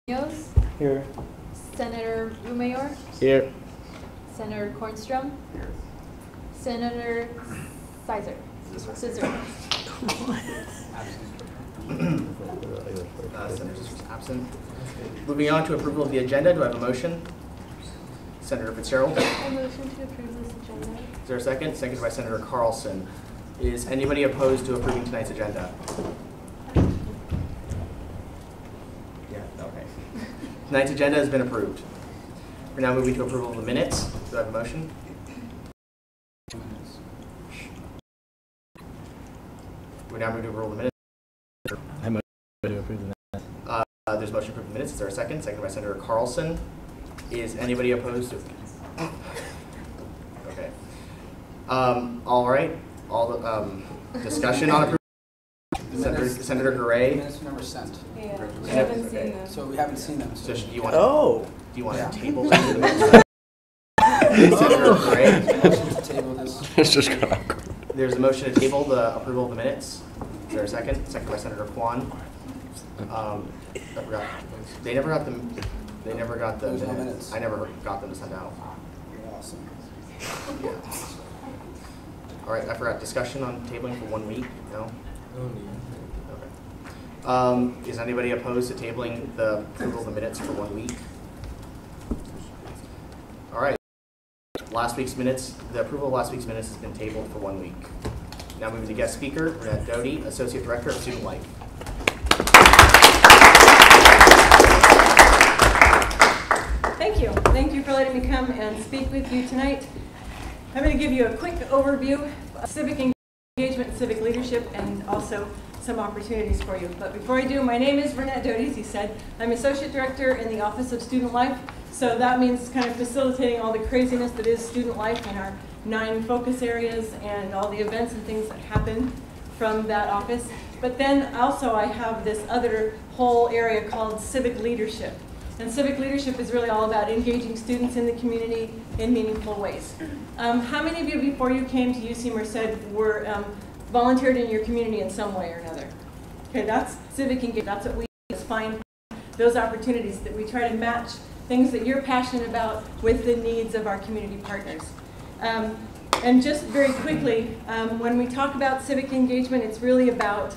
Here. Senator Rumayor. Here. Senator Kornstrom. Here. Senator Sizer. Senator absent. Moving on to approval of the agenda. Do I have a motion? Senator Fitzgerald. I motion to approve this agenda. Is there a second? Seconded by Senator Carlson. Is anybody opposed to approving tonight's agenda? Yeah, okay. Tonight's agenda has been approved. We're now moving to approval of the minutes. Do I have a motion? We're now moving to approval of the minutes. I motion to approve the minutes. There's a motion to approve the minutes. Is there a second? Seconded by Senator Carlson. Is anybody opposed to? Okay. All right. All the discussion on approval. Senator Gray. Minutes were never sent. Yeah, we haven't seen them. So we haven't seen them. So do you want? Oh. Do you want to table them? Senator Gray. Table this. It's just gonna. There's a motion to table the approval of the minutes. Is there a second? Second by Senator Kwan. I forgot. They never got them. They never got the minutes. I never got them to send out. You're awesome. Yeah. All right. I forgot. Discussion on tabling for 1 week. No. Okay. Is anybody opposed to tabling the approval of the minutes for 1 week? All right. Last week's minutes. The approval of last week's minutes has been tabled for 1 week. Now moving to guest speaker, Renette Doty, Associate Director of Student Life. Thank you. Thank you for letting me come and speak with you tonight. I'm going to give you a quick overview of civic engagement, civic leadership, and also some opportunities for you. But before I do, my name is Renette Doty, as he said. I'm Associate Director in the Office of Student Life. So that means kind of facilitating all the craziness that is student life and our 9 focus areas and all the events and things that happen from that office. But then also I have this other whole area called civic leadership. And civic leadership is really all about engaging students in the community in meaningful ways. How many of you before you came to UC Merced were volunteered in your community in some way or another? Okay, that's civic engagement. That's what we do, is find those opportunities that we try to match things that you're passionate about with the needs of our community partners. And just very quickly, when we talk about civic engagement, it's really about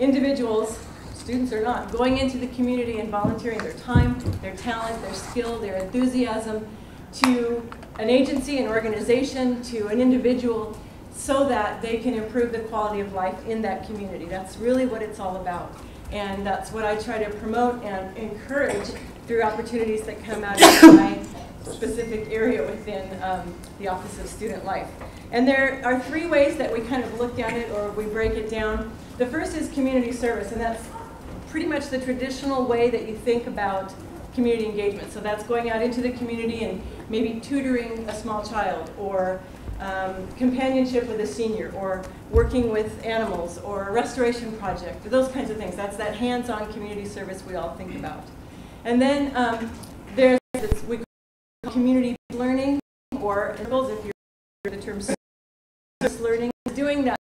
individuals, students or not, going into the community and volunteering their time, their talent, their skill, their enthusiasm to an agency, an organization, to an individual, so that they can improve the quality of life in that community. That's really what it's all about. And that's what I try to promote and encourage through opportunities that come out of my specific area within the Office of Student Life. And there are 3 ways that we kind of look at it, or we break it down. The first is community service, and that's pretty much the traditional way that you think about community engagement. So that's going out into the community and maybe tutoring a small child, or companionship with a senior, or working with animals, or a restoration project, those kinds of things. That's that hands-on community service we all think about. And then there's we call community learning, or if you're the term service learning, doing that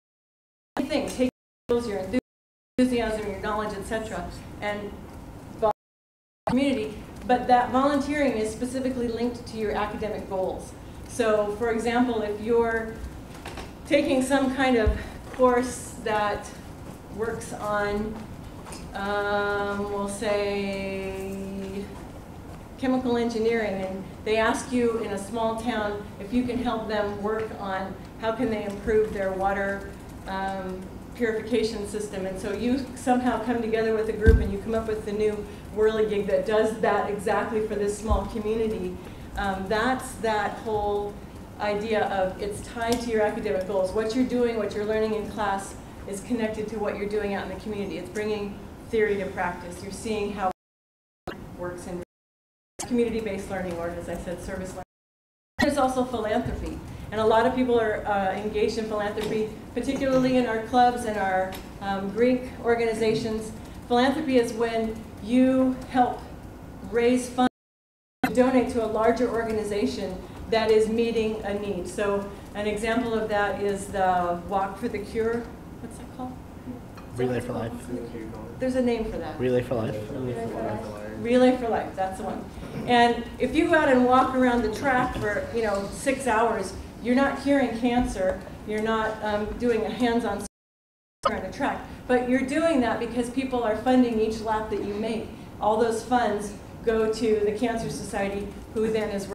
thing, taking your enthusiasm, your knowledge, etc., and community. But that volunteering is specifically linked to your academic goals. So, for example, if you're taking some kind of course that works on, we'll say, chemical engineering, and they ask you in a small town if you can help them work on how can they improve their water purification system. And so you somehow come together with a group and you come up with the new whirligig that does that exactly for this small community. That's that whole idea of it's tied to your academic goals. What you're doing, what you're learning in class is connected to what you're doing out in the community. It's bringing theory to practice. You're seeing how it works in community-based learning, or as I said, service learning. There's also philanthropy. And a lot of people are engaged in philanthropy, particularly in our clubs and our Greek organizations. Philanthropy is when you help raise funds to donate to a larger organization that is meeting a need. So an example of that is the Walk for the Cure. What's that called? Relay for Life. There's a name for that. Relay for Life. Relay for Life. Relay for Life, that's the one. And if you go out and walk around the track for 6 hours, you're not curing cancer, you're not doing a hands-on around a track, but you're doing that because people are funding each lap that you make. All those funds go to the Cancer Society, who then is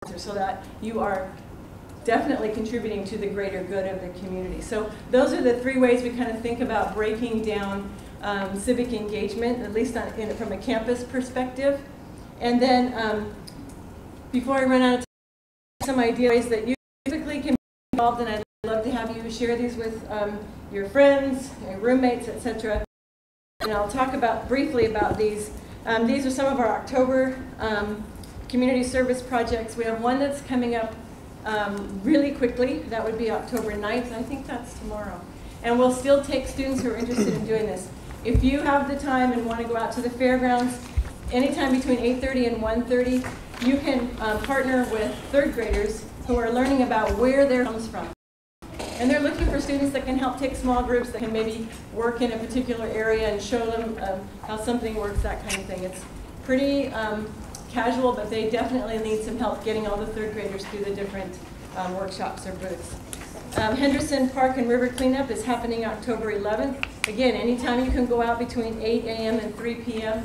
working so that you are definitely contributing to the greater good of the community. So those are the 3 ways we kind of think about breaking down civic engagement, at least from a campus perspective. And then before I run out of time, some ideas that you typically can be involved in. I'd love to have you share these with your friends, your roommates, etc. And I'll talk briefly about these. These are some of our October community service projects. We have one that's coming up really quickly. That would be October 9th. I think that's tomorrow. And we'll still take students who are interested in doing this. If you have the time and want to go out to the fairgrounds, anytime between 8:30 and 1:30, you can partner with 3rd graders who are learning about where their comes from. And they're looking for students that can help take small groups, that can maybe work in a particular area and show them how something works, that kind of thing. It's pretty casual, but they definitely need some help getting all the 3rd graders through the different workshops or booths. Henderson Park and River Cleanup is happening October 11th. Again, anytime you can go out between 8 a.m. and 3 p.m.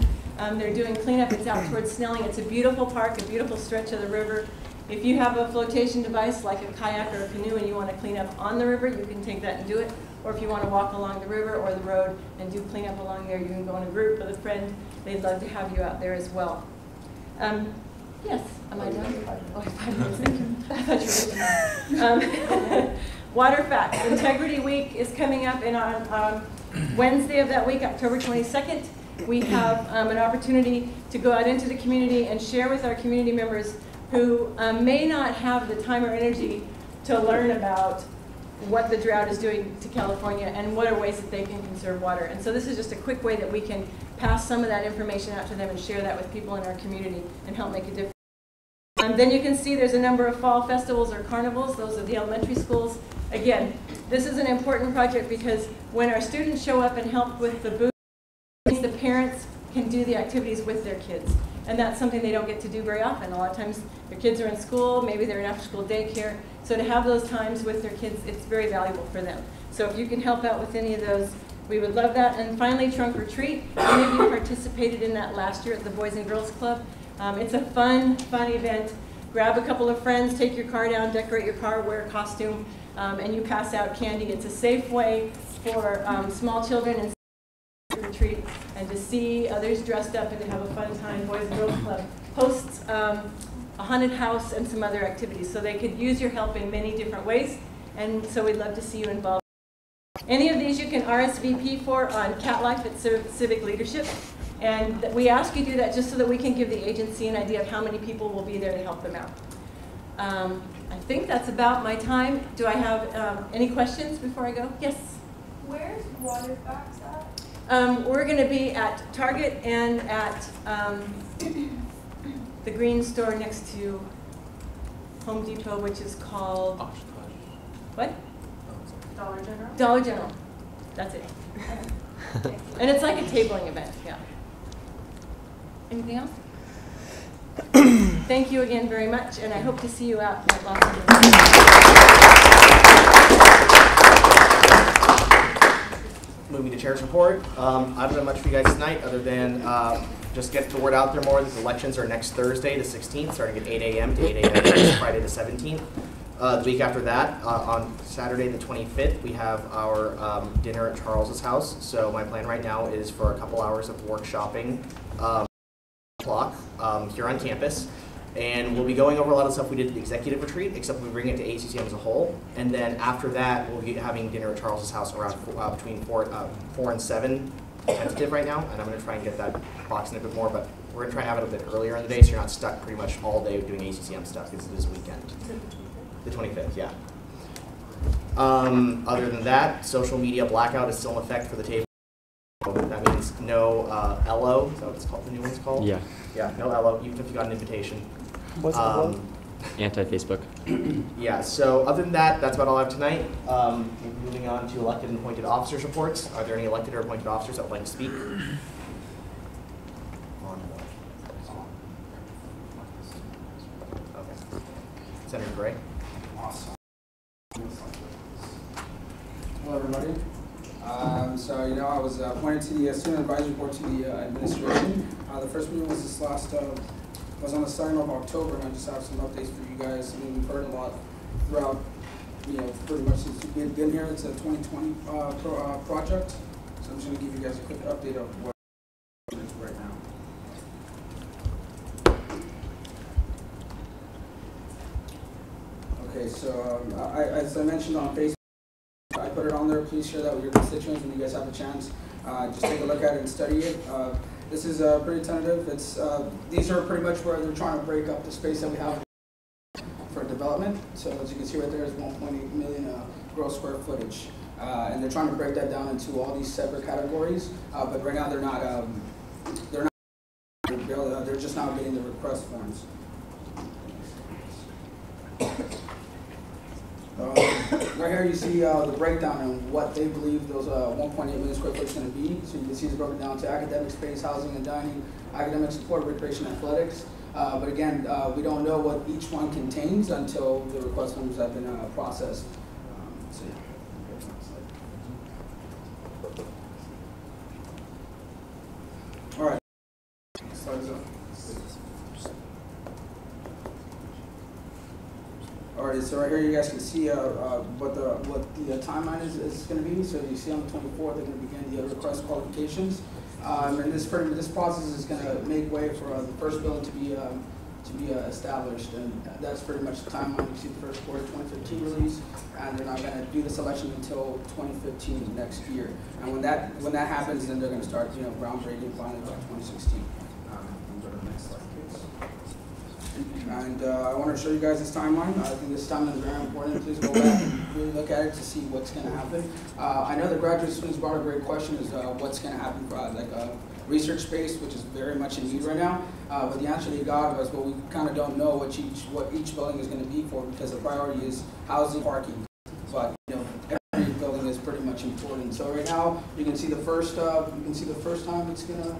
They're doing cleanup. It's out towards Snelling. It's a beautiful park, a beautiful stretch of the river. If you have a flotation device like a kayak or a canoe and you want to clean up on the river, you can take that and do it. Or if you want to walk along the river or the road and do cleanup along there, you can go in a group with a friend. They'd love to have you out there as well. Yes, am I done? Oh, 5 minutes. Thank you. I thought you were Water Facts. Integrity Week is coming up on Wednesday of that week, October 22nd. We have an opportunity to go out into the community and share with our community members who may not have the time or energy to learn about what the drought is doing to California and what are ways that they can conserve water. And so this is just a quick way that we can pass some of that information out to them and share that with people in our community and help make a difference. Then you can see there's a number of fall festivals or carnivals. Those are the elementary schools. Again, this is an important project because when our students show up and help with the booth, the parents can do the activities with their kids. And that's something they don't get to do very often. A lot of times their kids are in school, maybe they're in after-school daycare. So to have those times with their kids, it's very valuable for them. So if you can help out with any of those, we would love that. And finally, Trunk or Treat. Many of you participated in that last year at the Boys and Girls Club. It's a fun event. Grab a couple of friends, take your car down, decorate your car, wear a costume, and you pass out candy. It's a safe way for small children and retreat and to see others dressed up and to have a fun time. Boys and Girls Club hosts a haunted house and some other activities, so they could use your help in many different ways, and so we'd love to see you involved. Any of these you can RSVP for on Cat Life at Civic Leadership, and we ask you to do that just so that we can give the agency an idea of how many people will be there to help them out. I think that's about my time. Do I have any questions before I go? Yes? Where's Water Facts at? We're going to be at Target and at the green store next to Home Depot, which is called, what? Dollar General? Dollar General. That's it. And it's like a tabling event, yeah. Anything else? Thank you again very much, and I hope to see you out at Los Angeles. Moving to chair's report. I haven't done much for you guys tonight other than just get the word out there more. The elections are next Thursday, the 16th, starting at 8 a.m. to 8 a.m. Friday the 17th. The week after that, on Saturday the 25th, we have our dinner at Charles's house. So my plan right now is for a couple hours of workshopping here on campus. And we'll be going over a lot of stuff we did at the executive retreat, except we bring it to ASUCM as a whole. And then after that, we'll be having dinner at Charles's house around between 4 and 7, tentative right now. And I'm going to try and get that boxed in a bit more, but we're going to try and have it a bit earlier in the day so you're not stuck pretty much all day doing ASUCM stuff because it is a weekend. The 25th, yeah. Other than that, social media blackout is still in effect for the table. That means no LO, is that what it's called? The new one's called? Yeah. Yeah, no LO, even if you got an invitation. What's the Anti-Facebook. Yeah, so other than that, that's about all I have tonight. Moving on to elected and appointed officers reports. Are there any elected or appointed officers that would like to speak? On one. Senator Gray. Awesome. Hello, everybody. So, I was appointed to the Student Advisory Board to the administration. The first meeting was was on the starting of October, and I just have some updates for you guys. I mean, we've heard a lot throughout, pretty much since we've been here. It's a 2020 project. So I'm just going to give you guys a quick update of what it is right now. Okay, so as I mentioned on Facebook, I put it on there. Please share that with your constituents when you guys have a chance. Just take a look at it and study it. This is pretty tentative. These are pretty much where they're trying to break up the space that we have for development. So as you can see right there is 1.8 million gross square footage. And they're trying to break that down into all these separate categories. But right now they're just now getting the request forms. Right here you see the breakdown on what they believe those 1.8 million square foot is going to be. So you can see it's broken down to academic space, housing and dining, academic support, recreation, athletics. But again, we don't know what each one contains until the request forms have been processed. So yeah. All right. Slides up. Alright, so right here you guys can see what the timeline is going to be. So you see on the 24th they're going to begin the request qualifications, and this process is going to make way for the first building to be established, and that's pretty much the timeline. You see the first quarter 2015 release, and they're not going to do the selection until 2015 next year. And when that happens, then they're going to start groundbreaking finally by 2016. Go to the next slide, please. And I want to show you guys this timeline. I think this timeline is very important. Please go back and really look at it to see what's going to happen. I know the graduate students brought a great question, is what's going to happen for research space, which is very much in need right now. But the answer they got was, well, we kind of don't know what each building is going to be for, because the priority is housing, parking. But every building is pretty much important. So right now you can see the first time it's going to.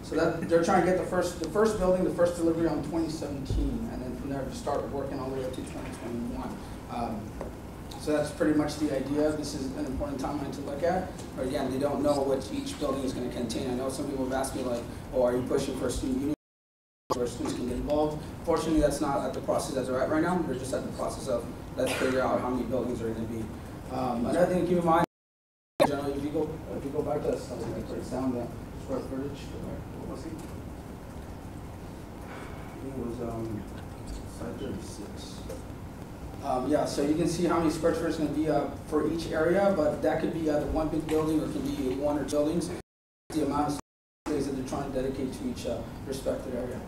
So that they're trying to get the first building, the first delivery on 2017, and then from there to start working all the way up to 2021. So that's pretty much the idea. This is an important timeline to look at. But again, they don't know what each building is going to contain. I know some people have asked me like, "Oh, are you pushing for a student union where students can get involved?" Fortunately, that's not at the process that they're at right now. They're just at the process of let's figure out how many buildings are going to be. Another thing to keep in mind, generally, if you go back to that, something like breaks down the square footage. What was it? I think it was slide 36. Yeah, so you can see how many square feet is going to be for each area, but that could be either one big building or it can be one or two buildings. The amount of space that they're trying to dedicate to each respective area.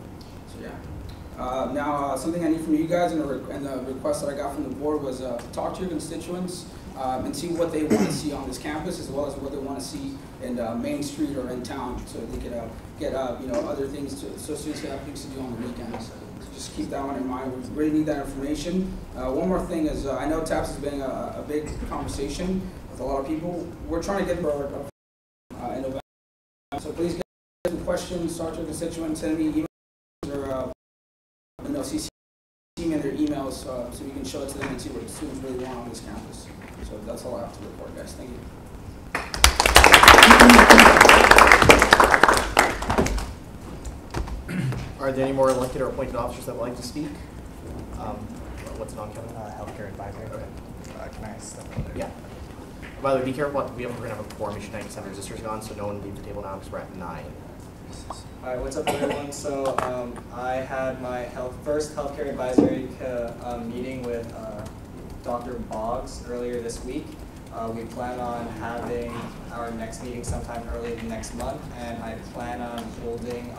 So yeah. Now, something I need from you guys and the request that I got from the board was to talk to your constituents and see what they want to see on this campus, as well as what they want to see in Main Street or in town, so they could get other things so students can have things to do on the weekends. So just keep that one in mind. We really need that information. One more thing is I know TAPS has been a big conversation with a lot of people. We're trying to get in November. So please get some questions, talk to your constituents, send me emails or CC me in their emails so we can show it to them and see what students really want on this campus. So that's all I have to report, guys. Thank you. Are there any more elected or appointed officers that would like to speak? What's it on, Kevin? Healthcare advisory. Can I step over there? Yeah. By the way, be careful. We're going to have a quorum issue tonight. 7 resistors gone, so no one leave the table now because we're at 9. All right, what's up, everyone? So I had my first healthcare advisory meeting with Dr. Boggs earlier this week. We plan on having our next meeting sometime early next month, and I plan on holding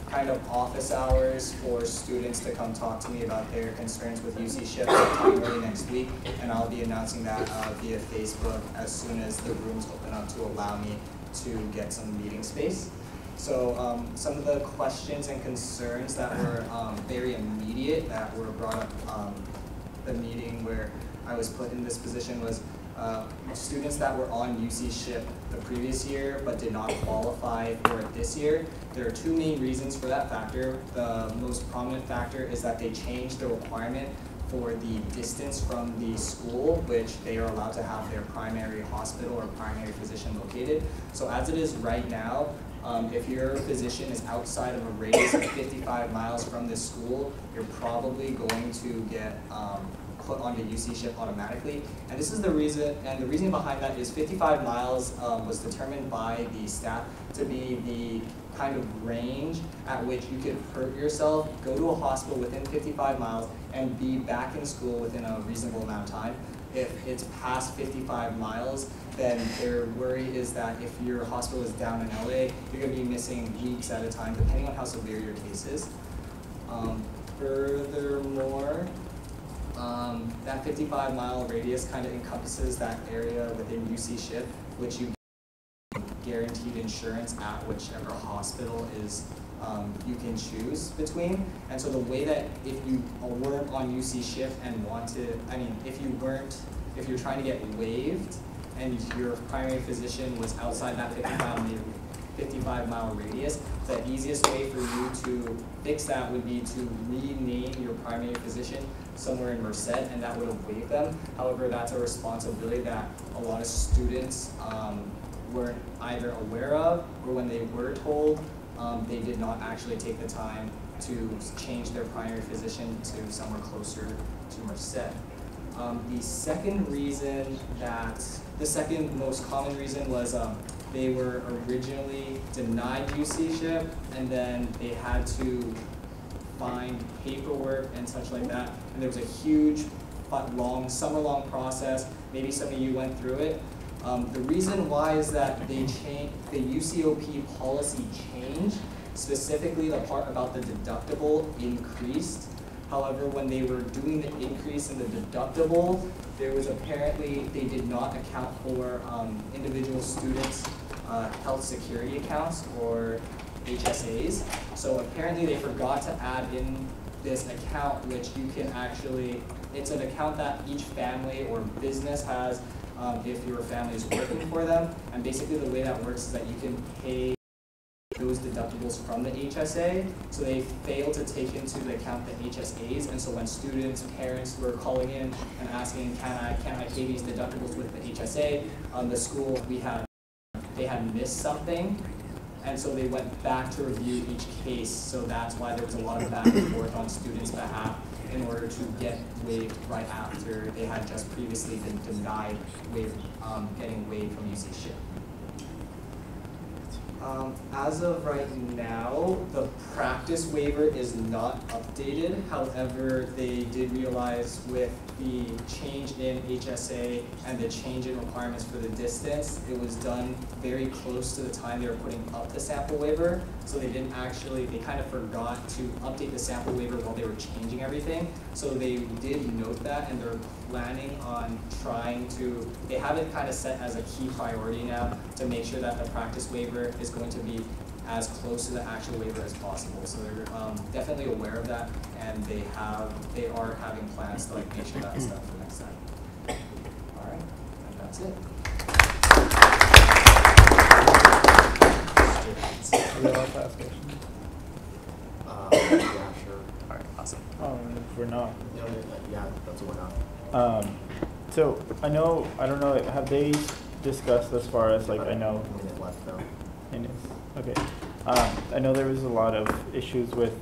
kind of office hours for students to come talk to me about their concerns with UC shifts sometime early next week, and I'll be announcing that via Facebook as soon as the rooms open up to allow me to get some meeting space. So some of the questions and concerns that were very immediate that were brought up the meeting where I was put in this position was students that were on UC SHIP the previous year but did not qualify for it this year. There are two main reasons for that factor. The most prominent factor is that they changed the requirement for the distance from the school, which they are allowed to have their primary hospital or primary physician located. So as it is right now, if your physician is outside of a radius of 55 miles from this school, you're probably going to get put onto UC SHIP automatically. And this is the reason, and the reason behind that is 55 miles was determined by the staff to be the kind of range at which you could hurt yourself, go to a hospital within 55 miles, and be back in school within a reasonable amount of time. If it's past 55 miles, then their worry is that if your hospital is down in LA, you're going to be missing weeks at a time, depending on how severe your case is. Furthermore, that 55-mile radius kind of encompasses that area within UC SHIP, which you guaranteed insurance at whichever hospital is you can choose between. And so the way that if you weren't on UC SHIP and wanted, if you're trying to get waived and your primary physician was outside that 55-mile radius, the easiest way for you to fix that would be to rename your primary physician somewhere in Merced, and that would have waived them. However, that's a responsibility that a lot of students weren't either aware of, or when they were told, they did not actually take the time to change their primary physician to somewhere closer to Merced. The second most common reason was they were originally denied UC SHIP, and then they had to find paperwork and such like that. And there was a huge, summer-long process. Maybe some of you went through it. The reason why is that the UCOP policy changed, specifically the part about the deductible increased. However, when they were doing the increase in the deductible, there was apparently, they did not account for individual students' health security accounts, or HSAs. So apparently they forgot to add in this account, which you can actually, it's an account that each family or business has if your family is working for them. And basically the way that works is that you can pay those deductibles from the HSA. So they failed to take into account the HSAs, and so when students, parents were calling in and asking, can I pay these deductibles with the HSA, the school, they had missed something, and so they went back to review each case. So that's why there was a lot of back and forth on students' behalf in order to get waived right after they had just previously been denied getting waived from UC SHIP. As of right now, the practice waiver is not updated. However, they did realize with the change in HSA and the change in requirements for the distance, it was done very close to the time they were putting up the sample waiver. So they didn't actually, they kind of forgot to update the sample waiver while they were changing everything. So they did note that, and they're planning on trying to, they have it kind of set as a key priority now to make sure that the practice waiver is going to be as close to the actual waiver as possible. So they're definitely aware of that, and they are having plans to make sure that's done for next time. All right, and that's it. Yeah, sure. All right, awesome. If we're not. Yeah, that's what we're not. So I don't know, have they discussed as far as I know. A minute left though. Okay. I know there was a lot of issues with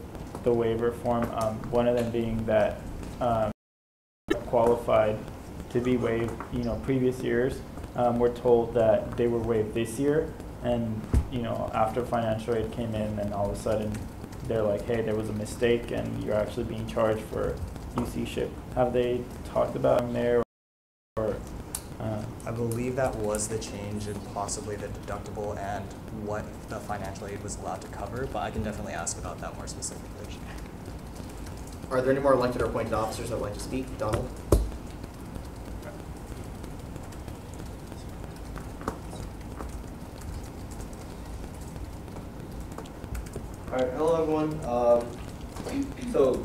the waiver form. One of them being that qualified to be waived, previous years were told that they were waived this year, and after financial aid came in, and all of a sudden they're like, hey, there was a mistake, and you're actually being charged for UC SHIP. Have they talked about them there? Or I believe that was the change in possibly the deductible and what the financial aid was allowed to cover, but I can definitely ask about that more specifically. Are there any more elected or appointed officers that would like to speak? Donald? All right, hello everyone. So,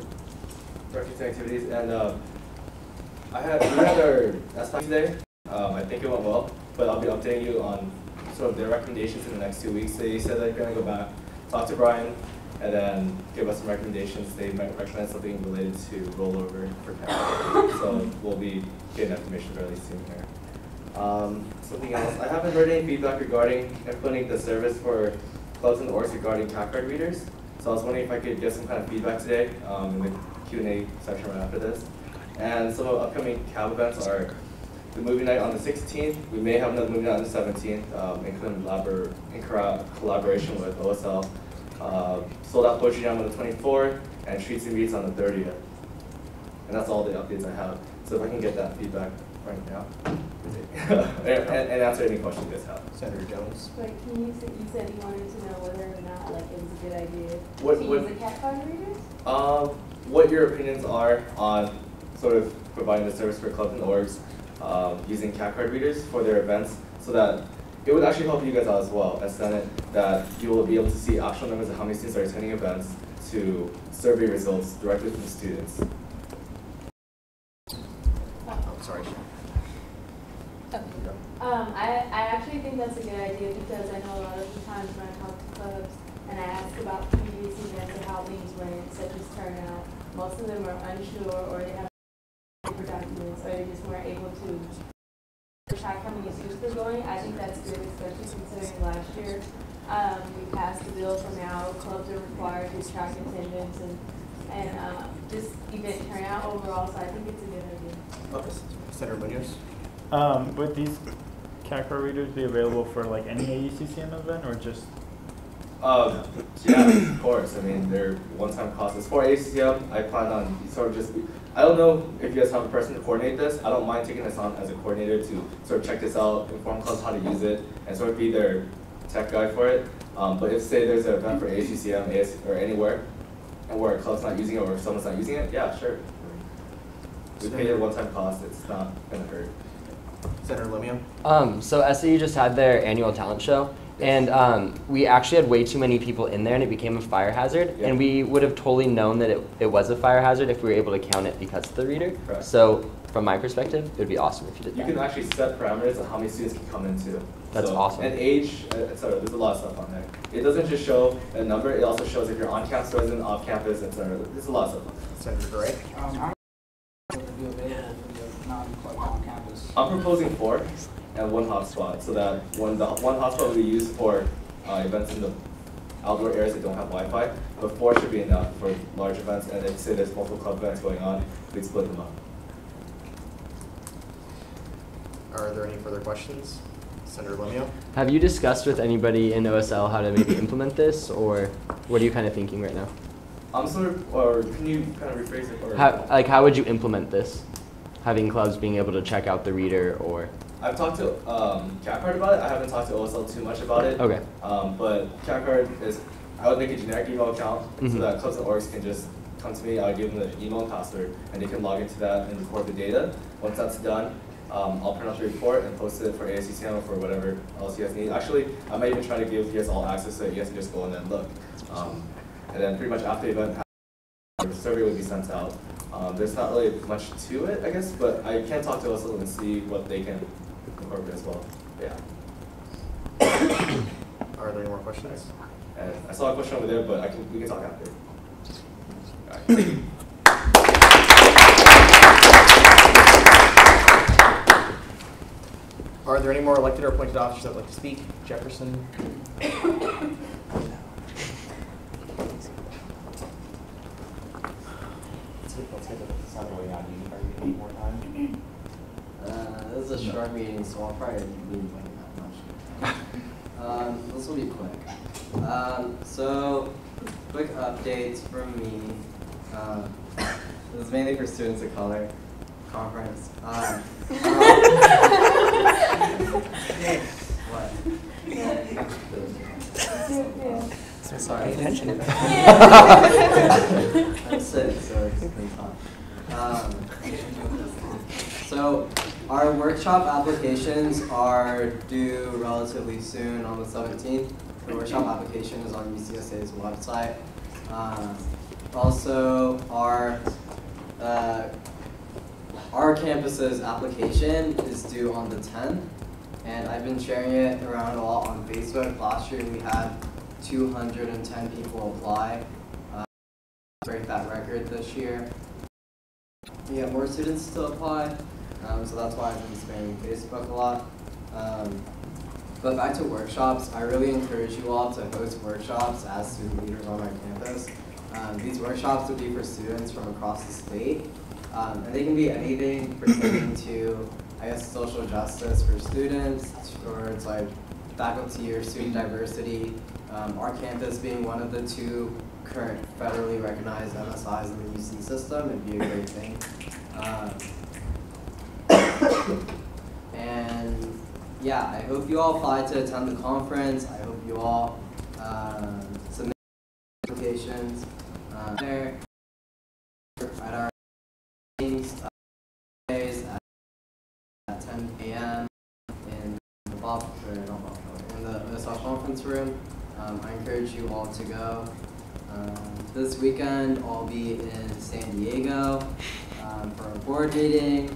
practice activities, and we had our last Tuesday. I think it went well, but I'll be updating you on sort of their recommendations in the next 2 weeks. They said they're going to go back, talk to Brian, and then give us some recommendations. They might recommend something related to rollover for Canada. So we'll be getting that information fairly soon here. Something else, I haven't heard any feedback regarding implementing the service for clubs and orgs regarding CAC card readers. So I was wondering if I could get some kind of feedback today in the Q&A section right after this. And some of upcoming CAB events are the movie night on the 16th. We may have another movie night on the 17th, in collaboration with OSL. Sold Out Poetry Jam on the 24th, and Treats and Meets on the 30th. And that's all the updates I have. So if I can get that feedback right now, and answer any questions you guys have. Senator Jones. Wait, you said you wanted to know whether or not like it was a good idea What- to use the cat card readers? What your opinions are on sort of providing the service for clubs and orgs using CAC card readers for their events, so that it would actually help you guys out as well as Senate, that you will be able to see actual numbers of how many students are attending events to survey results directly from the students. Oh, sorry. I actually think that's a good idea because I know a lot of the times when I talk to clubs and I ask about previous events and how things went, such as turnout, most of them are unsure or they have paper documents or they just weren't able to track how many students they're going. I think that's good, especially considering last year we passed the bill for now clubs are required to track attendance and just event turnout overall, so I think it's a good idea. Senator Munoz. Would these CAC card readers be available for like any ASUCM event or just? Yeah, of course. I mean, they're one-time costs. For ASUCM, I plan on sort of just, I don't know if you guys have a person to coordinate this. I don't mind taking this on as a coordinator to sort of check this out, inform clubs how to use it, and sort of be their tech guy for it. But if, say, there's an event for ASUCM, or anywhere, and where a club's not using it or someone's not using it, yeah, sure. We pay a one-time cost. It's not going to hurt. Senator Lomio. So SAU just had their annual talent show, and we actually had way too many people in there, and it became a fire hazard. Yeah. And we would have totally known that it was a fire hazard if we were able to count it because of the reader. Correct. So from my perspective, it would be awesome if you did You that. can actually set parameters on how many students can come into. That's awesome. And age, etc. There's a lot of stuff on there. It doesn't just show a number. It also shows if you're on campus resident, off campus, etc. There's a lot of stuff on there. Senator Gray. How would it be available for the non-club on campus? I'm proposing 4 and 1 hotspot, so that when the 1 hotspot will be used for events in the outdoor areas that don't have Wi-Fi, but 4 should be enough for large events. And if say there's multiple club events going on, we'd split them up. Are there any further questions? Senator Lomio. Have you discussed with anybody in OSL how to maybe implement this, or what are you kind of thinking right now? I'm sort of, or can you kind of rephrase it? Or How would you implement this? Having clubs being able to check out the reader, or? I've talked to CatCard about it. I haven't talked to OSL too much about it. Okay. But CatCard is, I would make a generic email account so that clubs and orgs can just come to me. I would give them the email and password, and they can log into that and record the data. Once that's done, I'll print out the report and post it for ASUCM or for whatever else you guys need. Actually, I might even try to give you guys all access so that you guys can just go in and look. And then pretty much after the event, the survey would be sent out. There's not really much to it, I guess, but I can talk to OSL and see what they can incorporate as well. Yeah. Are there any more questions? And I saw a question over there, but we can talk after. All right. Are there any more elected or appointed officers that would like to speak? Jefferson. This is a short meeting, so I'll probably be that much. This will be quick. So, quick updates from me. This is mainly for students of color conference. What? So sorry. Pay attention. I'm sick, so it's been tough. So our workshop applications are due relatively soon on the 17th. The workshop application is on UCSA's website. Also, our our campus's application is due on the 10th, and I've been sharing it around a lot on Facebook. Last year we had 210 people apply. Break that record this year. We have more students to apply, so that's why I've been spamming Facebook a lot. But back to workshops, I really encourage you all to host workshops as student leaders on our campus. These workshops would be for students from across the state, and they can be anything pertaining to, I guess, social justice for students, towards like faculty or student diversity. Our campus being one of the 2 current federally recognized MSIs in the UC system, it'd be a great thing. And yeah, I hope you all apply to attend the conference. I hope you all submit applications there at our meetings days at 10 a.m. in the the South Conference room. I encourage you all to go. This weekend I'll be in San Diego for a board meeting,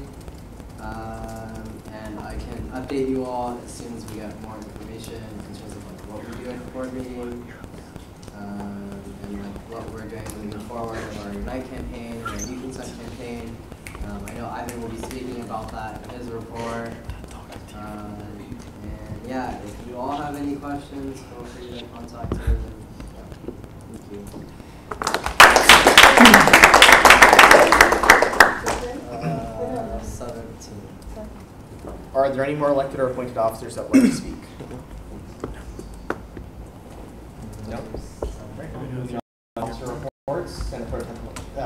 and I can update you all as soon as we get more information in terms of like what we're doing for board meeting, and like what we're doing moving forward with our Unite campaign and our You Consent campaign. I know Ivan will be speaking about that in his report. And yeah, if you all have any questions, feel free to contact him. Thank you. 17. Are there any more elected or appointed officers that would like to speak? No. Officer reports.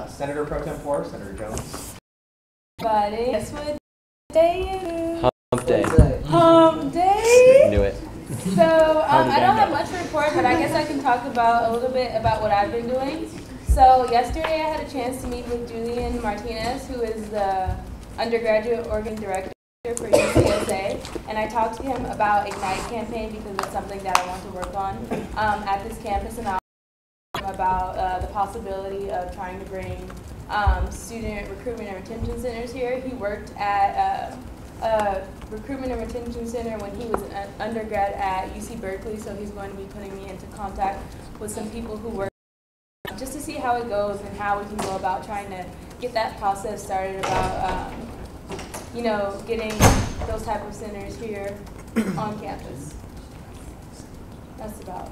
Senator Pro Tempore, Senator Jones. Buddy, guess what day it is? Hump day. Hump day. Knew it. So I don't have much to report, but I guess I can talk about a little bit about what I've been doing. So yesterday I had a chance to meet with Julian Martinez, who is the undergraduate organ director for UCSA, and I talked to him about Ignite campaign because it's something that I want to work on at this campus, and I talked to him about the possibility of trying to bring student recruitment and retention centers here. He worked at a recruitment and retention center when he was an undergrad at UC Berkeley, so he's going to be putting me into contact with some people who work just to see how it goes and how we can go about trying to get that process started about, you know, getting those type of centers here on campus. That's about.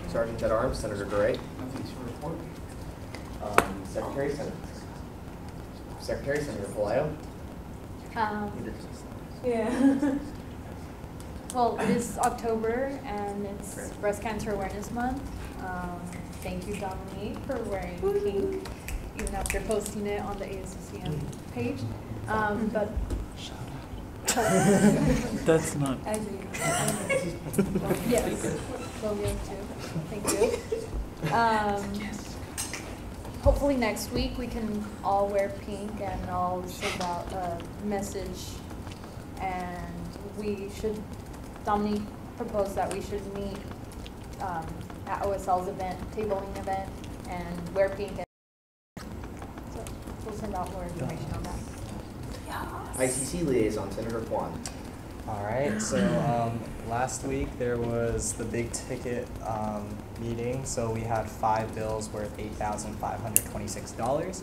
Sergeant at Arms, Senator Gray. Nothing to report. Secretary, Senator Palaio. Yeah. Well, it is October and it's Breast Cancer Awareness Month. Thank you, Dominique, for wearing pink, even after posting it on the ASUCM page. But That's not. I do. Yes. Well, yes, too. Thank you. Hopefully next week we can all wear pink and I'll send out a message, and Dominique proposed that we should meet at OSL's event, tabling event, and wear pink. So we'll send out more information on that. ICC Liaison, Senator Kwan. All right, so last week there was the big ticket meeting, so we had 5 bills worth $8,526.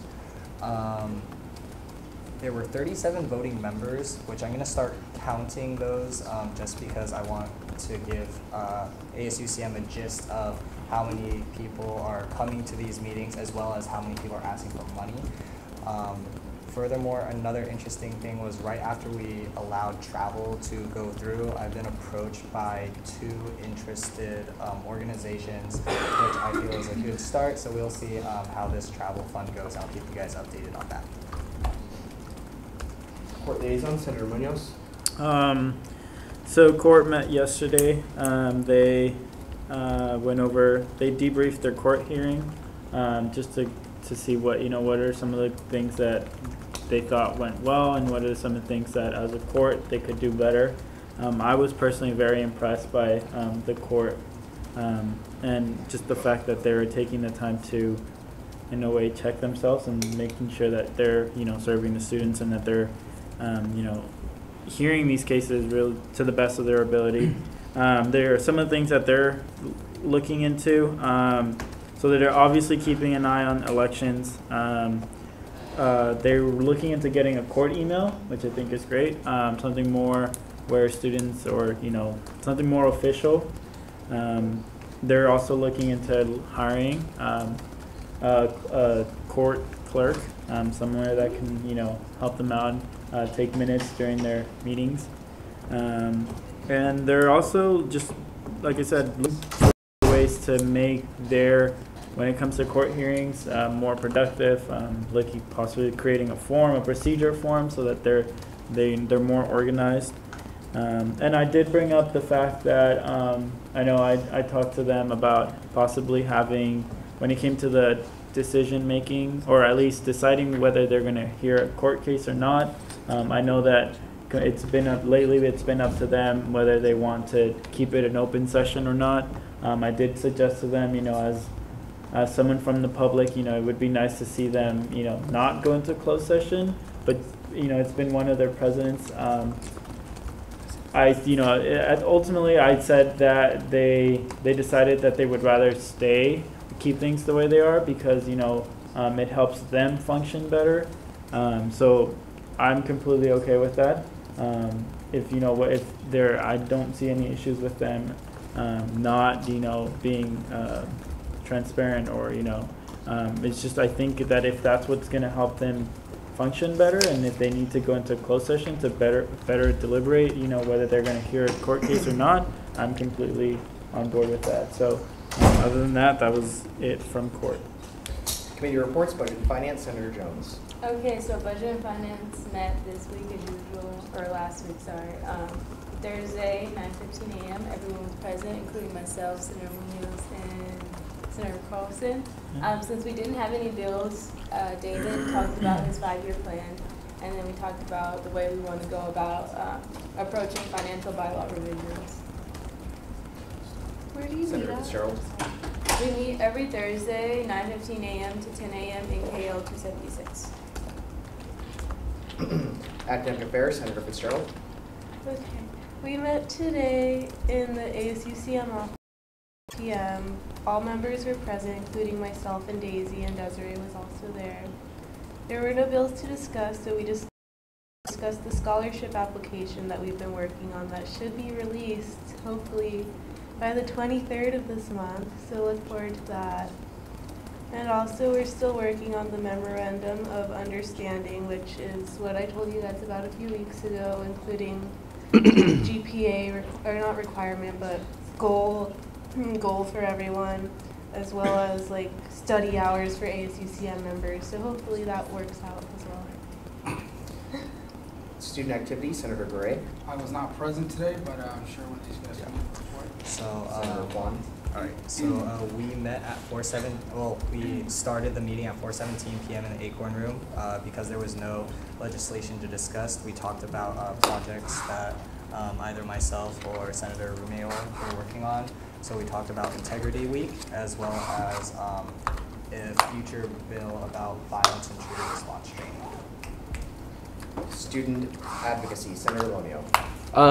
There were 37 voting members, which I'm going to start counting those just because I want to give ASUCM a gist of how many people are coming to these meetings as well as how many people are asking for money. Furthermore, another interesting thing was right after we allowed travel to go through, I've been approached by 2 interested organizations, which I feel is a good start. So we'll see how this travel fund goes. I'll keep you guys updated on that. Court Liaison, Senator Munoz. So court met yesterday. They debriefed their court hearing just to see what are some of the things that they thought went well and what are some of the things that as a court they could do better. I was personally very impressed by the court and just the fact that they were taking the time to in a way check themselves and making sure that they're, serving the students and that they're, hearing these cases really to the best of their ability. There are some of the things that they're looking into. So they're obviously keeping an eye on elections. They're looking into getting a court email, which I think is great. Something more where students, or something more official. They're also looking into hiring a court clerk, somewhere that can help them out, take minutes during their meetings. And they're also just, like I said, looking for ways to make when it comes to court hearings, more productive, looking possibly creating a procedure form, so that they're more organized. And I did bring up the fact that I know I talked to them about possibly having, when it came to the decision making, or at least deciding whether they're going to hear a court case or not. I know that it's been up to them whether they want to keep it an open session or not. I did suggest to them, as someone from the public, it would be nice to see them, not go into closed session, but it's been one of their presidents. Ultimately I said that they decided that they would rather keep things the way they are, because it helps them function better. So I'm completely okay with that. I don't see any issues with them not being transparent, or it's just, I think that if that's what's going to help them function better, and if they need to go into closed session to better deliberate, whether they're going to hear a court case or not, I'm completely on board with that. So other than that, that was it from court. Committee reports, Budget and Finance, Senator Jones. Okay, so Budget and Finance met this week as usual, or last week, sorry. Thursday, 9:15 a.m. Everyone was present, including myself, Senator Munoz, and Senator Carlson. Since we didn't have any bills, David talked about his 5-year plan, and then we talked about the way we want to go about approaching financial bylaw revisions. Where do you meet Senator at? Fitzgerald. We meet every Thursday, 9:15 a.m. to 10 a.m. in KL 276. Academic Affairs, Senator Fitzgerald. Okay. We met today in the ASUCM office at 10 p.m. All members were present, including myself and Daisy, and Desiree was also there. There were no bills to discuss, so we just discussed the scholarship application that we've been working on that should be released, hopefully, by the 23rd of this month, so look forward to that. And also, we're still working on the Memorandum of Understanding, which is what I told you guys about a few weeks ago, including GPA, or not requirement, but goal for everyone, as well as like study hours for ASUCM members. So hopefully that works out as well. Student Activity, Senator Gray. I was not present today, but I'm sure when these guys come in report. Senator Kwan. All right, so we met at we started the meeting at 4:17 p.m. in the Acorn Room because there was no legislation to discuss. We talked about projects that either myself or Senator Rumeo were working on. So we talked about Integrity Week, as well as a future bill about violence and shooting response training. Student Advocacy, Senator Romeo.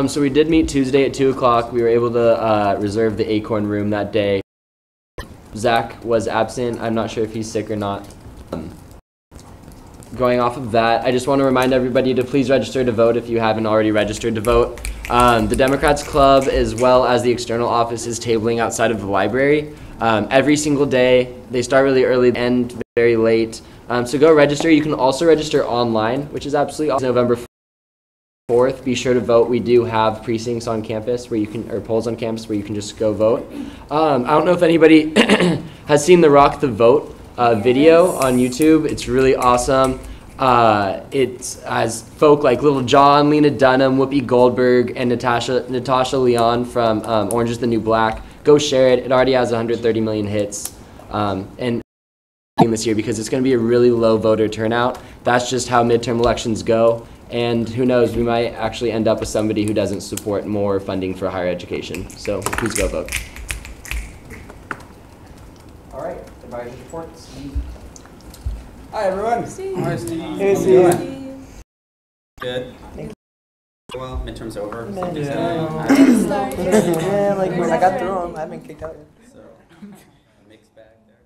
So we did meet Tuesday at 2 o'clock. We were able to reserve the Acorn Room that day. Zach was absent. I'm not sure if he's sick or not. Going off of that, I just want to remind everybody to please register to vote if you haven't already registered to vote. The Democrats Club, as well as the external office, is tabling outside of the library every single day. They start really early, end very late. So go register. You can also register online, which is absolutely awesome. November 4th, be sure to vote. We do have precincts on campus where you can, or polls on campus where you can just go vote. I don't know if anybody has seen the Rock the Vote video on YouTube. It's really awesome. It has folk like Little John, Lena Dunham, Whoopi Goldberg, and Natasha Leon from Orange is the New Black. Go share it. It already has 130 million hits. And this year, because it's going to be a really low voter turnout. That's just how midterm elections go. And who knows, we might actually end up with somebody who doesn't support more funding for higher education. So please go vote. All right, advisory reports. Hi everyone. Steve. Hi Steve. Hey, How's it Steve. going? Good. Well, midterms over. Something's Yeah, like when I got through them, I haven't kicked out yet. So, a mixed bag there.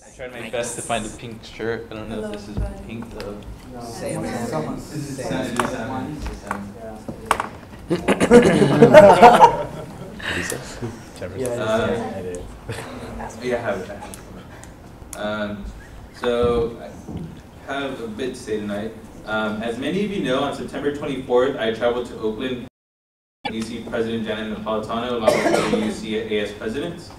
I tried my best to find a pink shirt. I don't know if this is pink though. No. Same. Someone's This is same. salmon. Yeah, I have it. So I have a bit to say tonight. As many of you know, on September 24th, I traveled to Oakland to UC President Janet Napolitano along with other UC AS presidents.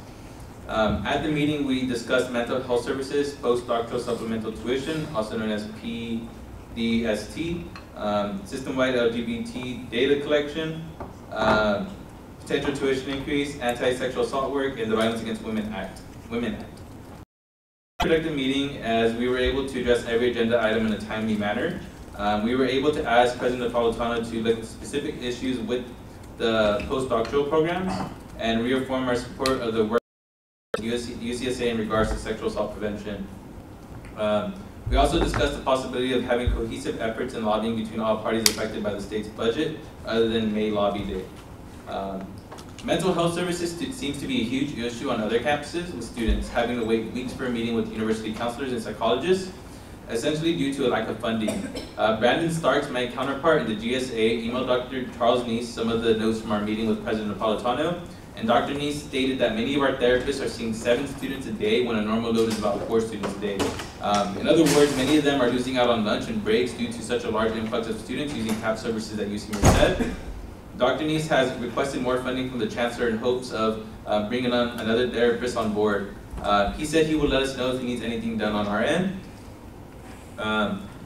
At the meeting, we discussed mental health services, postdoctoral supplemental tuition, also known as PDST, system-wide LGBT data collection, potential tuition increase, anti-sexual assault work, and the Violence Against Women Act. Productive meeting as we were able to address every agenda item in a timely manner. We were able to ask President Napolitano to look at specific issues with the postdoctoral programs and reaffirm our support of the work UCSA in regards to sexual assault prevention. We also discussed the possibility of having cohesive efforts in lobbying between all parties affected by the state's budget, other than May Lobby Day. Mental health services seems to be a huge issue on other campuses, with students having to wait weeks for a meeting with university counselors and psychologists, essentially due to a lack of funding. Brandon Starks, my counterpart in the GSA, emailed Dr. Charles Neese some of the notes from our meeting with President Napolitano, and Dr. Neese stated that many of our therapists are seeing 7 students a day when a normal load is about 4 students a day. In other words, many of them are losing out on lunch and breaks due to such a large influx of students using CAP services at UC Merced. Dr. Neese has requested more funding from the Chancellor in hopes of bringing on another therapist on board. He said he will let us know if he needs anything done on our end.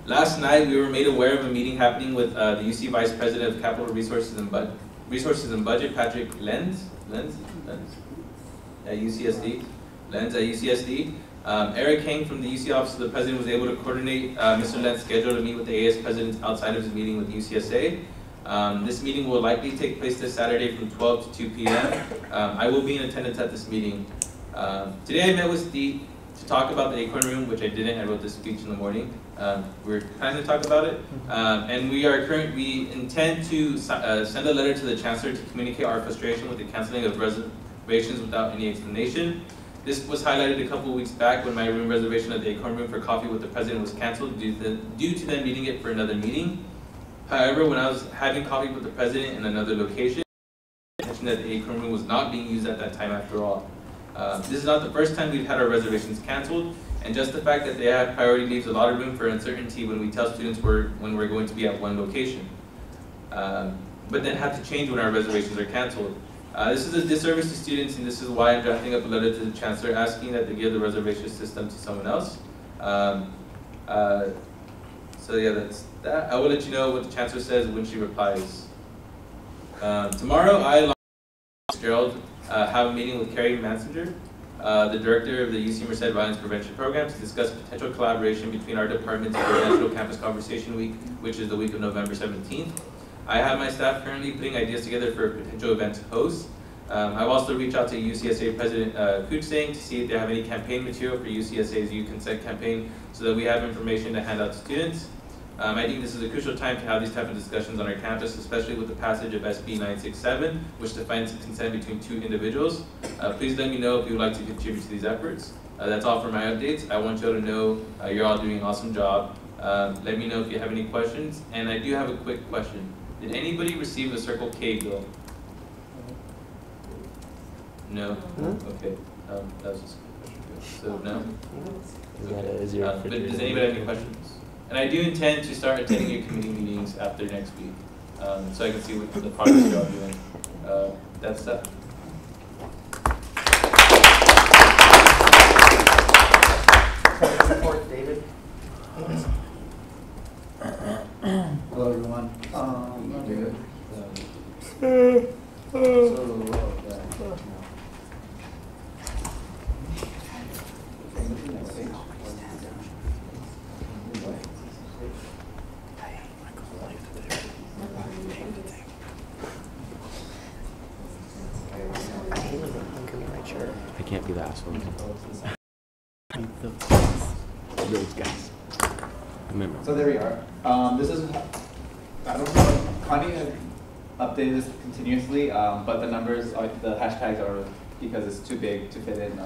Last night, we were made aware of a meeting happening with the UC Vice President of Capital Resources and Budget, Patrick Lenz at UCSD. Eric Heng from the UC Office of the President was able to coordinate Mr. Lenz's schedule to meet with the AS President outside of his meeting with UCSA. This meeting will likely take place this Saturday from 12 to 2 p.m. I will be in attendance at this meeting. Today I met with Steve to talk about the Acorn Room, which I didn't. I wrote this speech in the morning. We're planning to talk about it. And we intend to send a letter to the Chancellor to communicate our frustration with the canceling of reservations without any explanation. This was highlighted a couple of weeks back when my room reservation at the Acorn Room for coffee with the President was canceled due to them needing it for another meeting. However, when I was having coffee with the President in another location, I mentioned that the Acorn Room was not being used at that time after all. This is not the first time we've had our reservations canceled, and just the fact that they have priority leaves a lot of room for uncertainty when we tell students when we're going to be at one location, but then have to change when our reservations are canceled. This is a disservice to students, and this is why I'm drafting up a letter to the Chancellor asking that they give the reservation system to someone else. So yeah, that's that. I will let you know what the Chancellor says when she replies. Tomorrow, I, along with Gerald, have a meeting with Carrie Mansinger, the director of the UC Merced Violence Prevention Program, to discuss potential collaboration between our departments for National Campus Conversation Week, which is the week of November 17th. I have my staff currently putting ideas together for a potential event to host. I've also reached out to UCSA President Kuchsing to see if they have any campaign material for UCSA's Youth Consent campaign so that we have information to hand out to students. I think this is a crucial time to have these type of discussions on our campus, especially with the passage of SB 967, which defines consent between 2 individuals. Please let me know if you would like to contribute to these efforts. That's all for my updates. I want you all to know you're all doing an awesome job. Let me know if you have any questions. And I do have a quick question. Did anybody receive the Circle K bill? No? Okay. That was just a question. So, no? Okay. But does anybody have any questions? And I do intend to start attending your committee meetings after next week, so I can see what the progress you're all doing. That's that. Report, David. Hello, everyone. David. I can't be the asshole. Those guys. Remember. So there we are. This is, I don't know, Connie has updated this continuously, but the numbers, the hashtags are because it's too big to fit in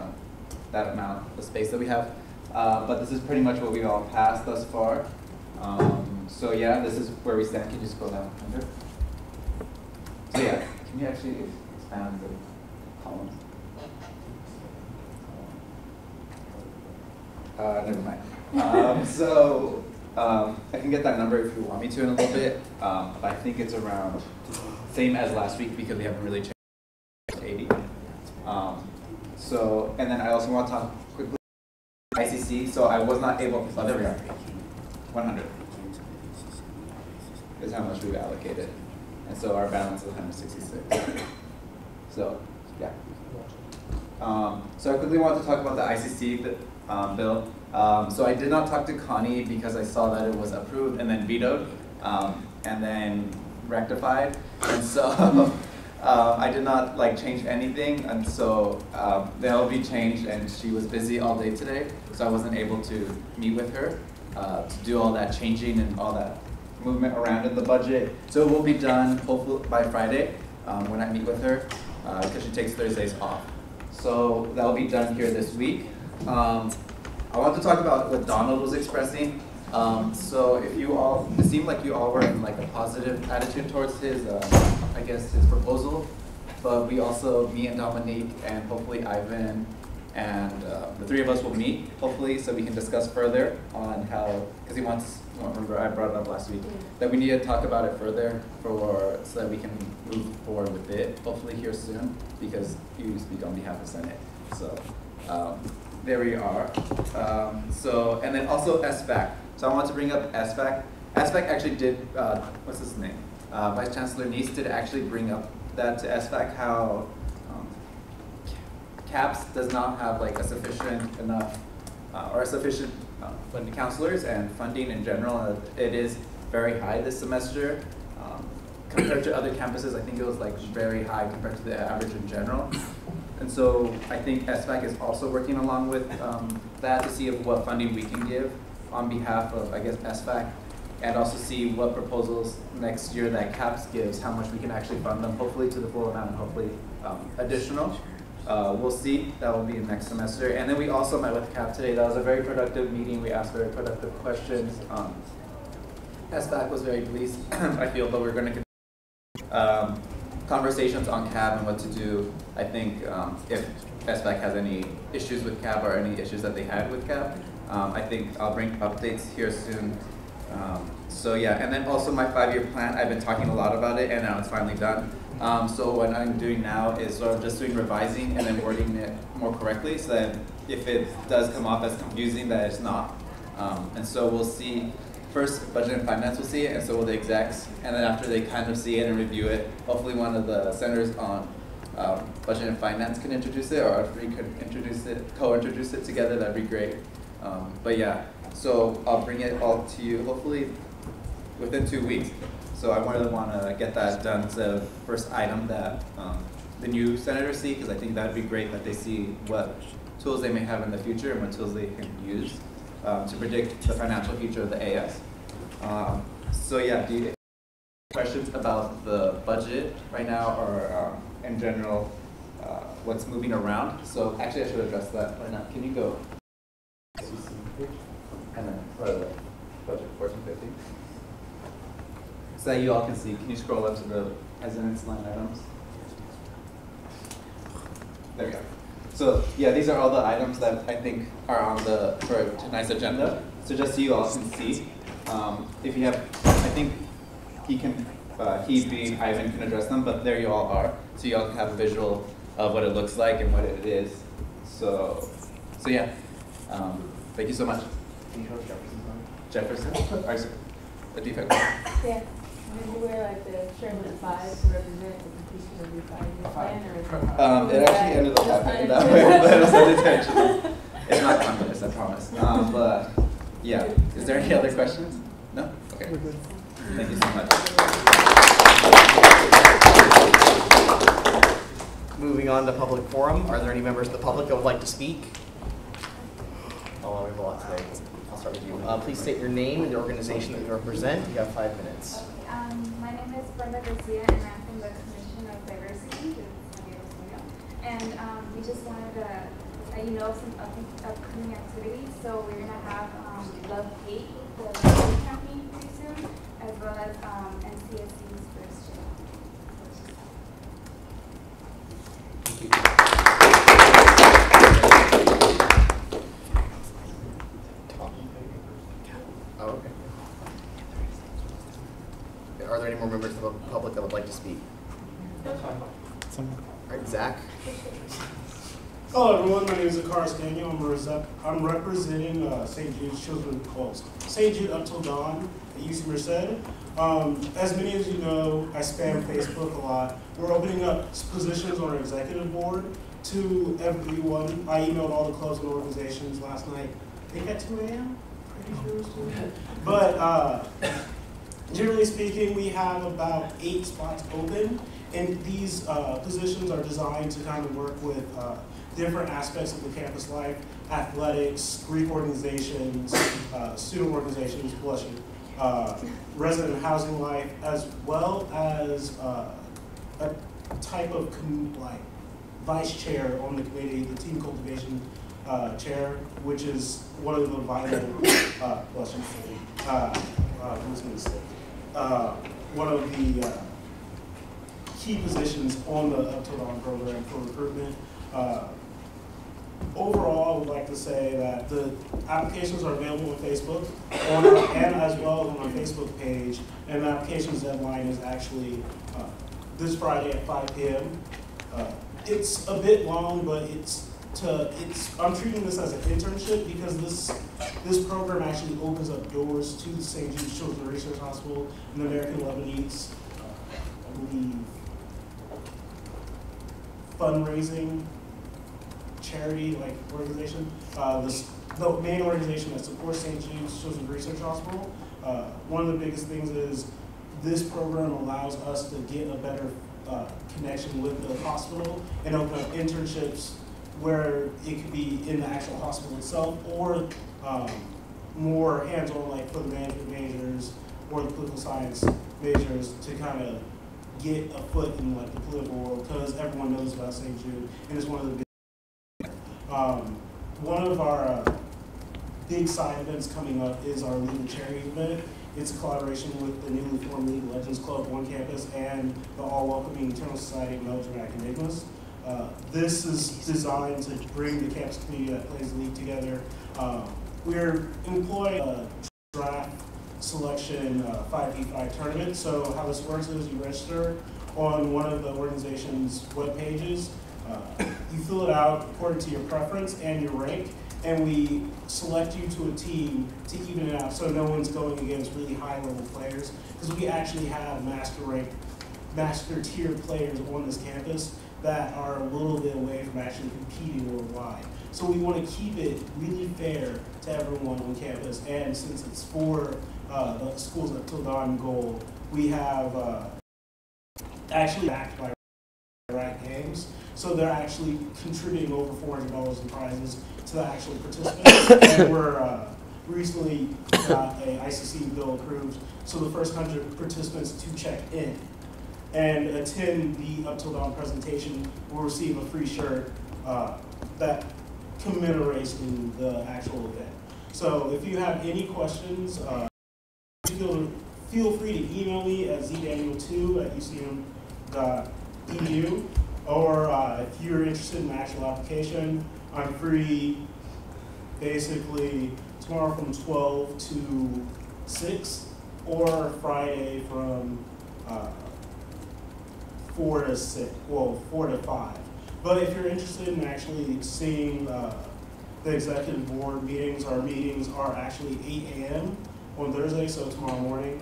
that amount of space that we have. But this is pretty much what we've all passed thus far. So yeah, this is where we stand. Can you scroll down, Andrew? So yeah, can you actually expand the columns? Never mind. I can get that number if you want me to in a little bit, but I think it's around same as last week because we haven't really changed 80. And then I also want to talk quickly about ICC. So I was not able, oh, there we are, 100 is how much we've allocated. And so our balance is 166. So, yeah. So I quickly want to talk about the ICC bill. So I did not talk to Connie because I saw that it was approved and then vetoed, and then rectified. And so I did not like change anything, and so they'll be changed. And she was busy all day today, so I wasn't able to meet with her to do all that changing and all that movement around in the budget. So it will be done hopefully by Friday when I meet with her, because she takes Thursdays off. So that will be done here this week. I want to talk about what Donald was expressing. So if you all, it seemed like you all were in like a positive attitude towards his, I guess his proposal, but we also, me and Dominique and hopefully Ivan and the three of us will meet hopefully so we can discuss further on how, because he wants, remember I brought it up last week, that we need to talk about it further so that we can move forward with it hopefully here soon, because you speak on behalf of Senate. So there we are. And then also SBAC. So I want to bring up SBAC. SBAC actually did, what's his name? Vice Chancellor Neese did actually bring up that to SBAC, how CAPS does not have like a sufficient enough, or sufficient funding counselors and funding in general. It is very high this semester. Compared to other campuses, I think it was like very high compared to the average in general. And so I think SBAC is also working along with that to see what funding we can give on behalf of, I guess, SBAC, and also see what proposals next year that CAPS gives, how much we can actually fund them, hopefully to the full amount and hopefully additional. We'll see, that will be next semester. And then we also met with CAP today. That was a very productive meeting. We asked very productive questions. SBAC was very pleased, I feel, but we're going to continue conversations on CAB and what to do. I think if SBAC has any issues with CAB or any issues that they had with CAB, I think I'll bring updates here soon. So yeah, and then also my 5-year plan, I've been talking a lot about it and now it's finally done. So what I'm doing now is sort of just doing revising and then wording it more correctly so that if it does come off as confusing, that it's not. And so we'll see, first Budget and Finance will see it, and so will the execs, and then after they kind of see it and review it, hopefully one of the senators on Budget and Finance can introduce it, or if we could introduce it, co-introduce it together, that'd be great. But yeah, so I'll bring it all to you hopefully within 2 weeks. So I really want to get that done. It's the first item that the new senators see, because I think that'd be great that they see what tools they may have in the future and what tools they can use to predict the financial future of the AS. So yeah, do you have questions about the budget right now, or in general, what's moving around? So actually I should address that right now. Can you go? And then budget 1450. So that you all can see. Can you scroll up to the president's line items? There we go. So yeah, these are all the items that I think are on for tonight's agenda. So just so you all can see, if you have, I think Ivan can address them, but there you all are. So you all can have a visual of what it looks like and what it is. So yeah, thank you so much. Jefferson? A defect. Yeah. Did you wear like the shirt with 5 to represent the completion of your 5-year plan? Or it actually ended up happening that way, but it was unintentional. It's not communist, I promise. But yeah, is there any other questions? No? Okay. Thank you so much. Moving on to public forum. Are there any members of the public that would like to speak? Oh, we have a lot today. I'll start with you. Please state your name and the organization that you represent. You have 5 minutes. My name is Brenda Garcia, and I'm from the Commission of Diversity, and we just wanted to let you know some upcoming activities. So we're going to have Love Hate, the Love campaign pretty soon, as well as NCSC's first show. Thank you. Oh, okay. Are there any more members of the public that would like to speak? All right, Zach. Hello everyone, my name is Akaris Daniel. I'm representing St. Jude's St. Jude Up Till Dawn at UC Merced. As many of you know, I spam Facebook a lot. We're opening up positions on our executive board to everyone. I emailed all the clubs and organizations last night. I think at 2 a.m. Pretty sure it was 2 a.m. But generally speaking, we have about 8 spots open. And these positions are designed to kind of work with different aspects of the campus life: athletics, Greek organizations, student organizations, resident housing life, as well as a type of vice chair on the committee, the team cultivation chair, which is one of the vital, one of the key positions on the Up Till Dawn program for recruitment. Overall, I would like to say that the applications are available on Facebook and as well as on our Facebook page. And the applications deadline is actually this Friday at 5 p.m. It's a bit long, but I'm treating this as an internship because this program actually opens up doors to the St. Jude's Children's Research Hospital and the American Lebanese, I believe, fundraising charity organization. The main organization that supports St. Jude's Children's Research Hospital. One of the biggest things is this program allows us to get a better connection with the hospital and open up internships where it could be in the actual hospital itself or more hands-on, for the management majors or the political science majors to kind of get a foot in the political world, because everyone knows about St. Jude and it's one of the big. One of our big side events coming up is our Legal Charity event. It's a collaboration with the newly formed Legal Legends Club on campus and the all-welcoming Eternal Society of Melodramatic Enigmas. This is designed to bring the campus community that plays the league together. We're employing a draft selection 5v5 tournament. So how this works is you register on one of the organization's web pages. You fill it out according to your preference and your rank, and we select you to a team to even it out so no one's going against really high-level players, because we actually have master tier players on this campus that are a little bit away from actually competing worldwide. So we want to keep it really fair to everyone on campus, and since it's for the Schools Up Till Dawn goal, we have actually backed by Right Games. So they're actually contributing over $400 in prizes to the actual participants. And we're recently got a ICC bill approved. So the first 100 participants to check in and attend the Up Till Dawn presentation will receive a free shirt that commemorates in the actual event. So if you have any questions, feel free to email me at zdaniel2@ucm.edu. Or if you're interested in the actual application, I'm free basically tomorrow from 12 to 6 or Friday from 4 to 6, well, 4 to 5. But if you're interested in actually seeing the executive board meetings, our meetings are actually 8 a.m. on Thursday, so tomorrow morning.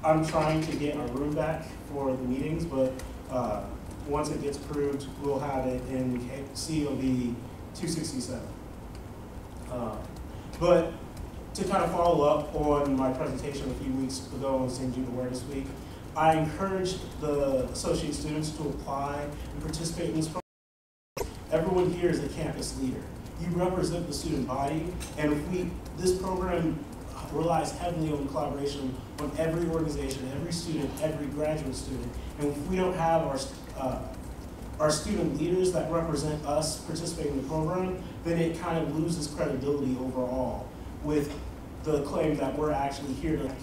I'm trying to get our room back for the meetings, but once it gets approved, we'll have it in COB 267. But to kind of follow up on my presentation a few weeks ago on St. Jude Awareness Week, I encouraged the associate students to apply and participate in this program. Everyone here is a campus leader. You represent the student body, and this program relies heavily on collaboration on every organization, every student, every graduate student. And if we don't have our student leaders that represent us participating in the program, then it kind of loses credibility overall with the claim that we're actually here to the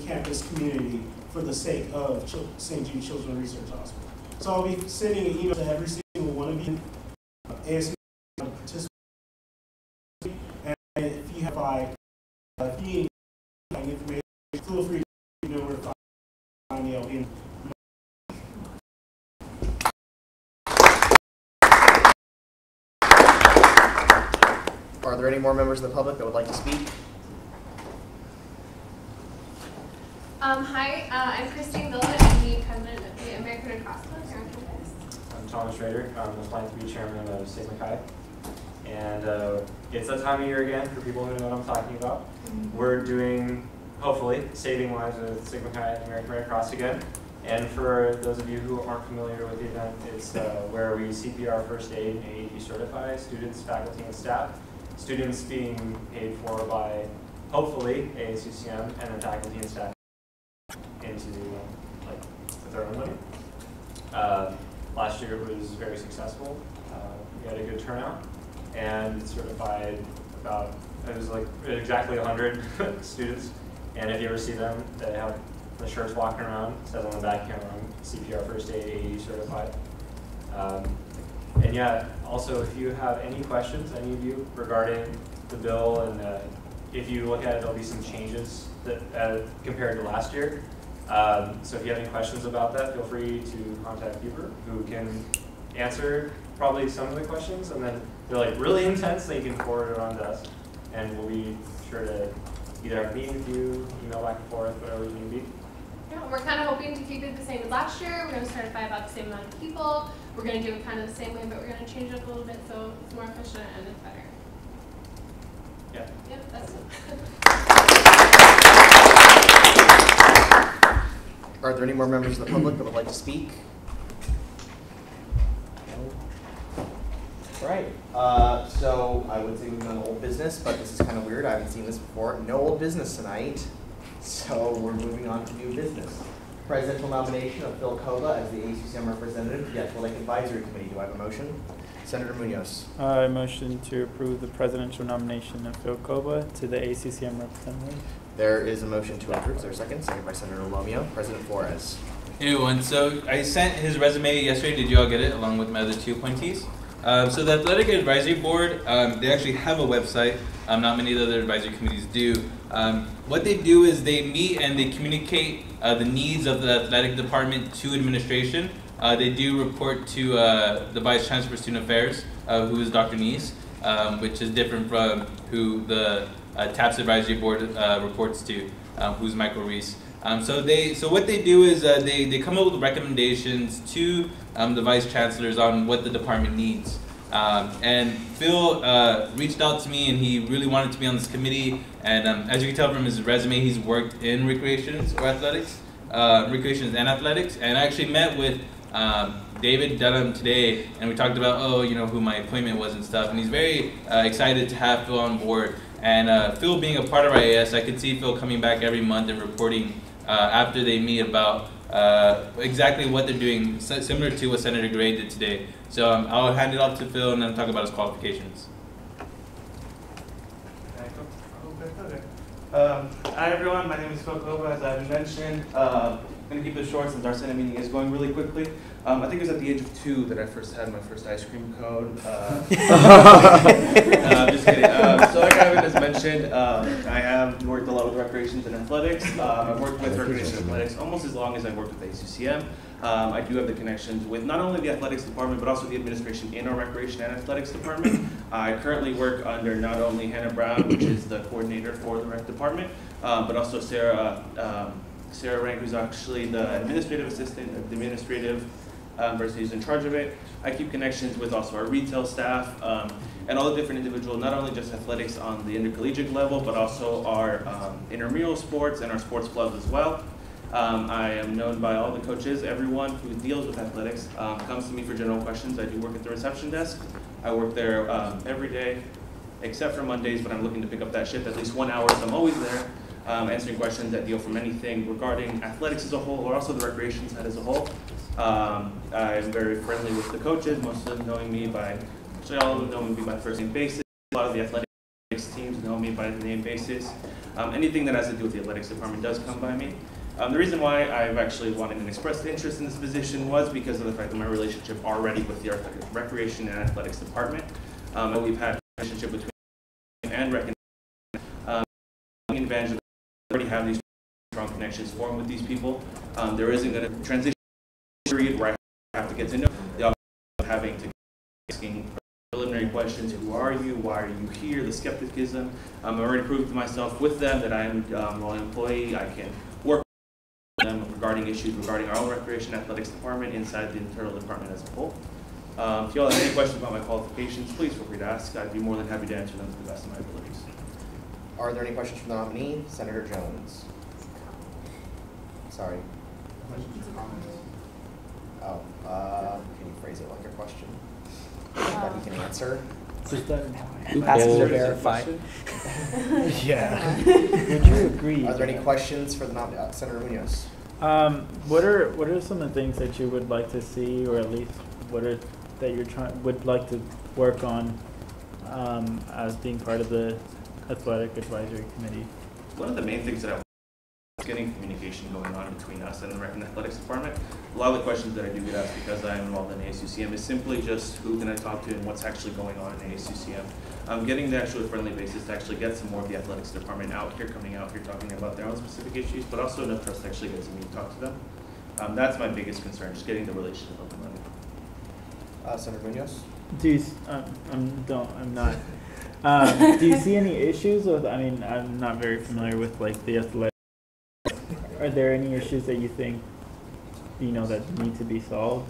campus community for the sake of St. Jude Children's Research Hospital. So I'll be sending an email to every single one of you, ASUCM participants, and if you have if you need information, feel free to know where to find me. I'll be in. Are there any more members of the public that would like to speak? Hi, I'm Christine Villa. I'm the president of the American Red Cross Club here on campus. I'm Thomas Schrader. I'm applying to be chairman of Sigma Chi. And it's that time of year again for people who know what I'm talking about. We're doing hopefully saving lives with Sigma Chi and the American Red Cross again. And for those of you who aren't familiar with the event, it's where we CPR, first aid, and AED certify students, faculty, and staff. Students being paid for by, hopefully, ASUCM, and then faculty and staff into with their own money. Last year was very successful. We had a good turnout and certified about, it was like exactly 100 students. And if you ever see them, they have the shirts walking around, it says on the back here, CPR, first aid, AED certified. And yeah, also if you have any questions, any of you, regarding the bill, and if you look at it, there'll be some changes that compared to last year. So if you have any questions about that, feel free to contact Huber, who can answer probably some of the questions, and then they're like really intense, so you can forward it on to us, and we'll be sure to either have a meeting with you, email back and forth, whatever it may be. Yeah, we're kind of hoping to keep it the same as last year. We're going to certify about the same amount of people. We're going to do it kind of the same way, but we're going to change it up a little bit so it's more efficient and it's better. Yeah. Yep, that's it. Are there any more members of the public that would like to speak? All right. So I would say we've done old business, but this is kind of weird. I haven't seen this before. No old business tonight. So we're moving on to new business. Presidential nomination of Phil Kova as the ASUCM representative to the Athletic Advisory Committee. Do I have a motion? Senator Munoz. I motion to approve the presidential nomination of Phil Kova to the ACCM representative. There is a motion to approve. Is there a second? Second by Senator Lomio. President Flores. Hey everyone, so I sent his resume yesterday. Did you all get it, along with my other two appointees? So the Athletic Advisory Board, they actually have a website. Not many of the other advisory committees do. What they do is they meet and they communicate the needs of the athletic department to administration. They do report to the Vice Chancellor for Student Affairs, who is Dr. Neese, which is different from who the TAPS Advisory Board reports to, who's Michael Reese. So what they do is they come up with recommendations to the Vice Chancellors on what the department needs. And Phil reached out to me, and he really wanted to be on this committee. And as you can tell from his resume, he's worked in recreations and athletics. And I actually met with David Dunham today, and we talked about who my appointment was and stuff. And he's very excited to have Phil on board. And Phil being a part of our AS, I could see Phil coming back every month and reporting after they meet about exactly what they're doing, similar to what Senator Gray did today. So I'll hand it off to Phil and then talk about his qualifications. Hi everyone, my name is Phil Kova. As I've mentioned, I'm going to keep it short since our Senate meeting is going really quickly. I think it was at the age of 2 that I first had my first ice cream cone. Just kidding. So like Ivan has mentioned, I have worked a lot with recreations and athletics. I've worked with recreation and athletics almost as long as I've worked with ASUCM. I do have the connections with not only the athletics department, but also the administration in our recreation and athletics department. I currently work under not only Hannah Brown, which is the coordinator for the rec department, but also Sarah Rank, who's actually the administrative assistant, person who's in charge of it. I keep connections with also our retail staff and all the different individuals, not only just athletics on the intercollegiate level, but also our intramural sports and our sports clubs as well. I am known by all the coaches. Everyone who deals with athletics comes to me for general questions. I do work at the reception desk. I work there every day, except for Mondays when I'm looking to pick up that shift at least 1 hour, so I'm always there answering questions that deal from anything regarding athletics as a whole, or also the recreation side as a whole. I'm very friendly with the coaches, most of them knowing me by, actually all of them know me by first name basis. A lot of the athletics teams know me by the name basis. Anything that has to do with the athletics department does come by me. The reason why I've actually wanted and expressed interest in this position was because of the fact that my relationship already with the recreation and athletics department. We've had a relationship between and rec taking advantage of already have these strong connections formed with these people. There isn't going to transition period where I have to get to know the having to asking preliminary questions. Who are you? Why are you here? The skepticism. I've already proved to myself with them that I am a loyal employee. I can work with them regarding issues regarding our own recreation athletics department inside the internal department as a whole. If you all have any questions about my qualifications, please feel free to ask. I'd be more than happy to answer them to the best of my abilities. Are there any questions from the nominee? Senator Jones. Sorry. Oh, can you phrase it like a question that he can answer? Ask to verify. Yeah. Would you agree? Are there any questions for the nominee, Senator Munoz? What are some of the things that you would like to see, or at least what are that you're would like to work on as being part of the athletic advisory committee? One of the main things that I want is getting communication going on between us and the rec and athletics department. A lot of the questions that I do get asked because I am involved in ASUCM is simply just who can I talk to and what's actually going on in ASUCM. Getting the actual friendly basis to actually get some more of the athletics department out here, coming out here, talking about their own specific issues, but also enough for us to actually get to meet and talk to them. That's my biggest concern, just getting the relationship up and running. Senator Munoz? Do you, I'm not. Do you see any issues with, I mean, I'm not very familiar with like the athletic. Are there any issues that you think, you know, that need to be solved?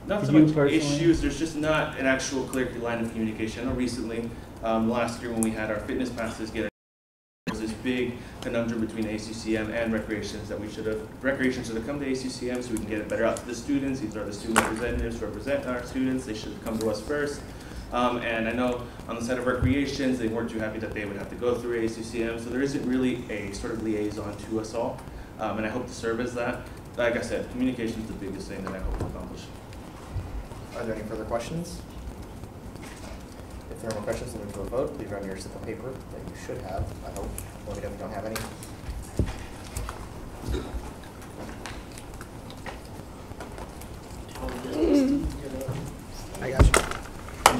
Not so much issues, there's just not an actual clear line of communication. I know recently, last year when we had our fitness passes get, there was this big conundrum between ASUCM and recreations that recreations should have come to ASUCM so we can get it better out to the students. These are the student representatives who represent our students. They should have come to us first. And I know on the side of recreations, they weren't too happy that they would have to go through ASUCM, so there isn't really a sort of liaison to us all. And I hope to serve as that. Like I said, communication is the biggest thing that I hope to accomplish. Are there any further questions? If there are no questions, then move to a vote. Please run your slip of paper that you should have, I hope. Let me know if you don't have any. I got you.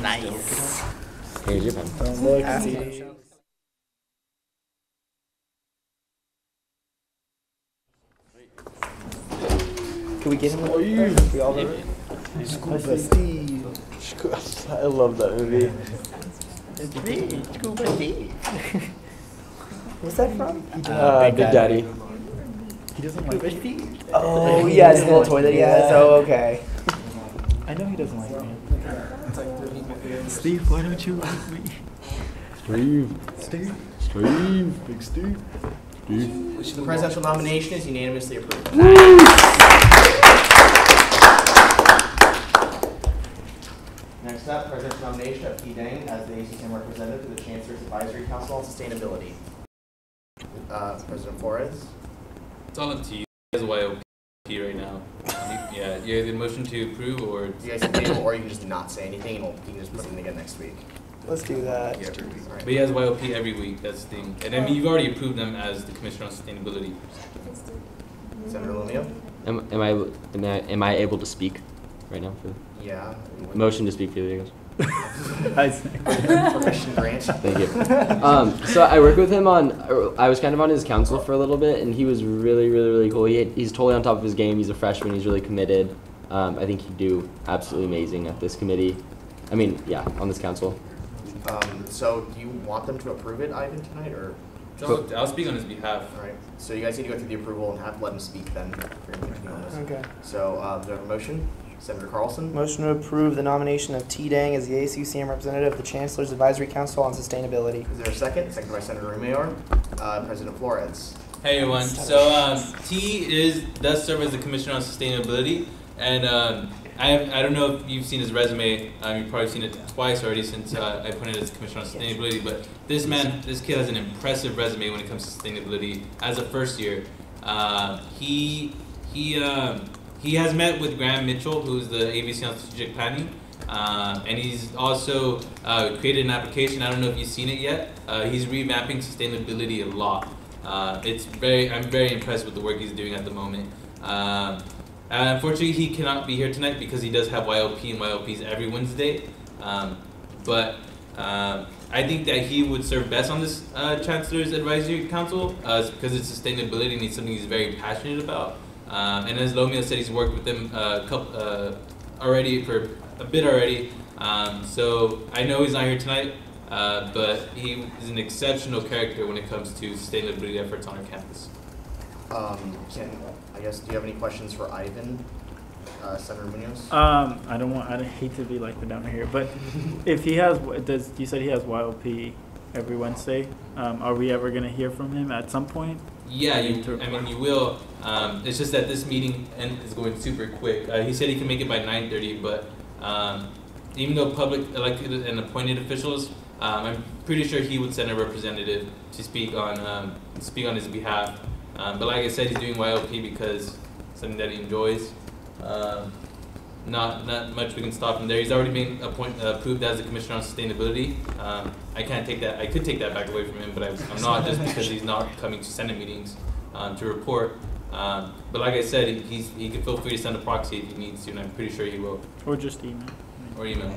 Nice. Here's your pen. Don't look. Can we get him? We all know it. Scuba Steve. I love that movie. It's me, Scuba Steve. What's that from? Big Daddy. He doesn't like me. Oh, yeah, it's a little toy that he has. Oh, okay. I know he doesn't like me. Steve, why don't you like me? Steve. Big Steve. The presidential nomination is unanimously approved. Next up, presidential nomination of T. Dang as the ASUCM representative to the Chancellor's Advisory Council on Sustainability. President Flores. It's all up to you as a YOP right now. Yeah, you have the motion to approve, or you guys can table, or you can just not say anything, and you can just put it in again next week. Let's do that. Yeah, every week. But he has YOP every week. That's the thing. And I mean, you've already approved them as the Commissioner on Sustainability. Senator Lumia. Am I able to speak right now? Yeah. Motion to speak for you guys. Permission grant. Thank you. So I work with him I was kind of on his council for a little bit, and he was really cool. He's totally on top of his game. He's a freshman. He's really committed. I think he'd do absolutely amazing at this committee. I mean, yeah, on this council. So do you want them to approve it, Ivan, tonight, or? I'll speak on his behalf. All right. So you guys need to go through the approval and let him speak then. Okay. So do we have a motion? Senator Carlson. Motion to approve the nomination of T. Dang as the ASUCM representative of the Chancellor's Advisory Council on Sustainability. Is there a second? Second by Senator Rumayor. President Flores. Hey everyone. So T does serve as the Commissioner on Sustainability, and I don't know if you've seen his resume. You've probably seen it twice already since I appointed as Commissioner on Sustainability. But this kid has an impressive resume when it comes to sustainability. As a first year, he has met with Graham Mitchell, who's the AVC on Strategic Planning, and he's also created an application. I don't know if you've seen it yet. He's revamping sustainability a lot. I'm very impressed with the work he's doing at the moment. Unfortunately, he cannot be here tonight because he does have YLP, and YLP is every Wednesday. But I think that he would serve best on this Chancellor's Advisory Council because it's sustainability and it's something he's very passionate about. And as Lomia said, he's worked with them already for a bit already. So I know he's not here tonight, but he is an exceptional character when it comes to sustainability efforts on our campus. Do you have any questions for Ivan, Senator Munoz? I hate to be like the downer here, but if he has, you said he has YLP, every Wednesday. Are we ever going to hear from him at some point? Yeah, I mean, you will. It's just that this meeting is going super quick. He said he can make it by 9:30, but even though public elected and appointed officials, I'm pretty sure he would send a representative to speak on his behalf. But like I said, he's doing YLP because it's something that he enjoys. Not much we can stop him there. He's already been approved as the Commissioner on Sustainability. I can't take that. I could take that back away from him, but I'm not, just because he's not coming to Senate meetings to report. But like I said, he can feel free to send a proxy if he needs to, and I'm pretty sure he will. Or just email. Or email.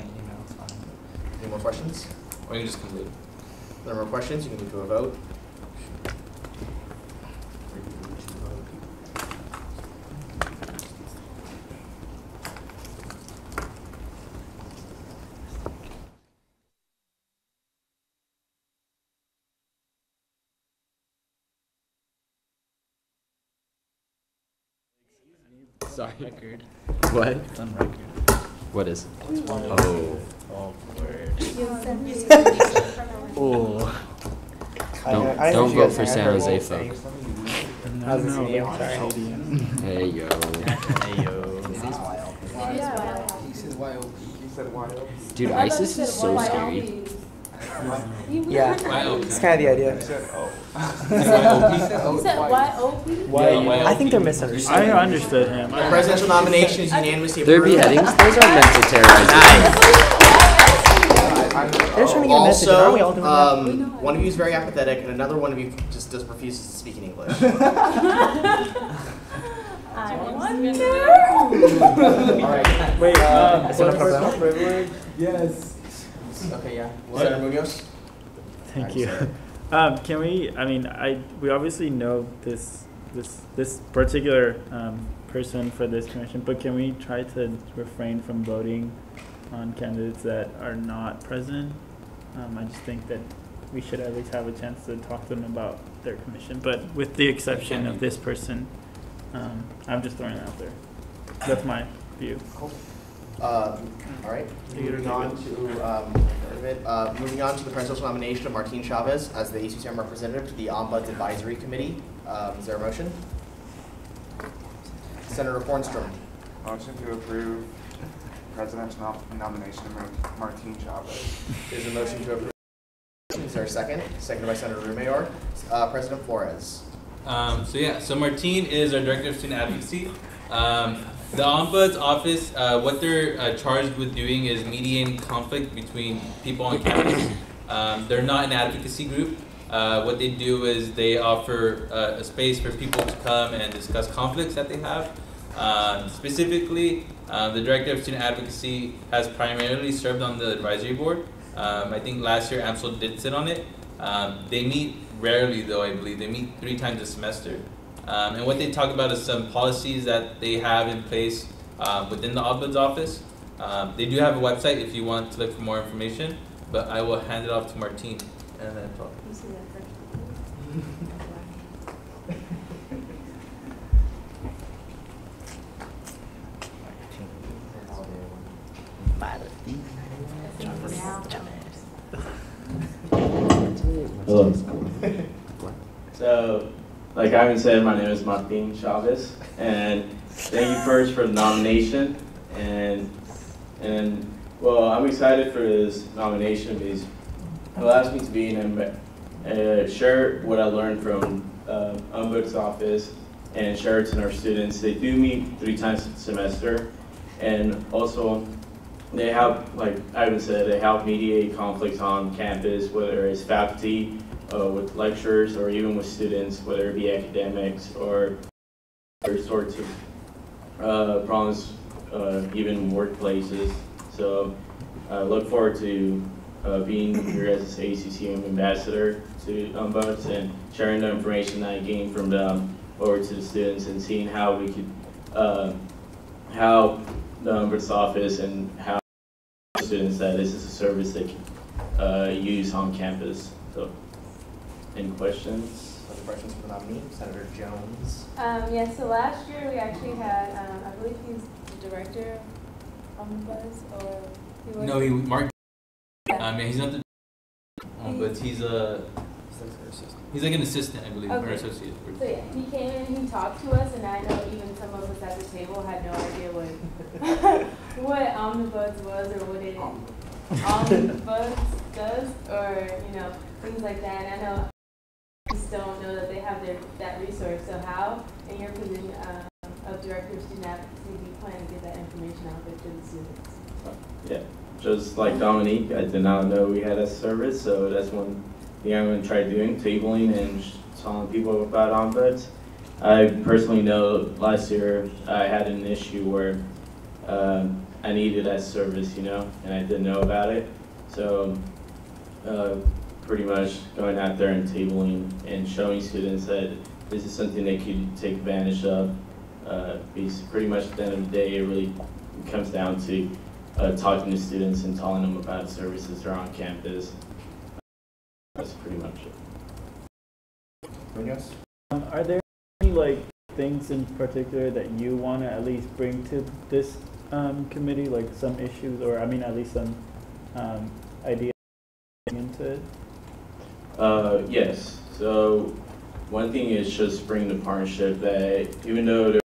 Any more questions? Or you can just come late. If there are more questions, you can move to a vote. Sorry. Record. What? It's on record. What is? Oh. Oh. Oh. Don't vote for San Jose, folks. How's the CDM? Sorry. Hey yo. Hey yo. It is wild. It is wild. He said wild. He said wild. Dude, ISIS is so scary. Yeah, it's kind of the idea. He said, oh. You said YOP? I think they're misunderstanding. I understood him. The presidential nomination is unanimously Their approved. beheadings, those are meant to terrorize. They're trying to get a message. Aren't we all doing that? One of you is very apathetic, and another one of you just refuses to speak in English. I wonder. All right. Wait, Is it a problem? Privilege? Yes. Okay, yeah. Senator Munoz? Thank you. Can we? I mean, we obviously know this particular person for this commission, but can we try to refrain from voting on candidates that are not present? I just think that we should at least have a chance to talk to them about their commission. But with the exception of this person, I'm just throwing it out there. That's my view. All right. Moving on to the presidential nomination of Martin Chavez as the ASUCM representative to the Ombuds Advisory Committee. Is there a motion? Senator Hornstrom. Motion to approve presidential nomination of Martin Chavez. There's a motion to approve. Is there a second? Seconded by Senator Rumayor. President Flores. So Martin is our Director of Student Advocacy. The Ombuds office, what they're charged with doing is mediating conflict between people on campus. They're not an advocacy group. What they do is they offer a space for people to come and discuss conflicts that they have. Specifically, the Director of Student Advocacy has primarily served on the advisory board. I think last year AMSL did sit on it. They meet rarely though, I believe. They meet 3 times a semester. And what they talk about is some policies that they have in place within the Ombuds office. They do have a website if you want to look for more information, but I will hand it off to Martin and then talk. Hello. So, like Ivan said, my name is Martin Chavez, and thank you first for the nomination. And well, I'm excited for this nomination because it allows me to be share what I learned from Ombuds office and share it to our students. They do meet 3 times a semester, and also they help, like Ivan said, they help mediate conflicts on campus, whether it's faculty, with lecturers, or even with students, whether it be academics or other sorts of problems, even workplaces. So I look forward to being here as an ASUCM ambassador to Ombuds and sharing the information that I gained from them over to the students and seeing how we could, how the Ombuds office and how students that this is a service they can use on campus. So, any questions? Other questions for the nominee? Senator Jones. Yeah, so last year we actually had, I believe he's the director of Ombuds, or he was? No, Mark. Yeah, he's not the. but he's like an assistant, I believe, or Okay. associate. So yeah, he came in and he talked to us, and I know even some of us at the table had no idea what what omnibus was or what it omnibus does, or things like that. And I know just don't know that they have that resource. So how, in your position of director of student advocacy, do you plan to get that information out there to the students? Yeah, just like Dominique, I did not know we had a service, so that's one thing I'm going to try doing, tabling and telling people about ombuds. I personally know last year I had an issue where I needed that service, and I didn't know about it. So pretty much going out there and tabling and showing students that this is something they could take advantage of. Because pretty much at the end of the day, it really comes down to talking to students and telling them about services that are on campus. That's pretty much it. Munoz? Are there any things in particular that you want to at least bring to this committee, like some issues, or at least some ideas into it? Yes. So one thing is just bring the partnership that even though the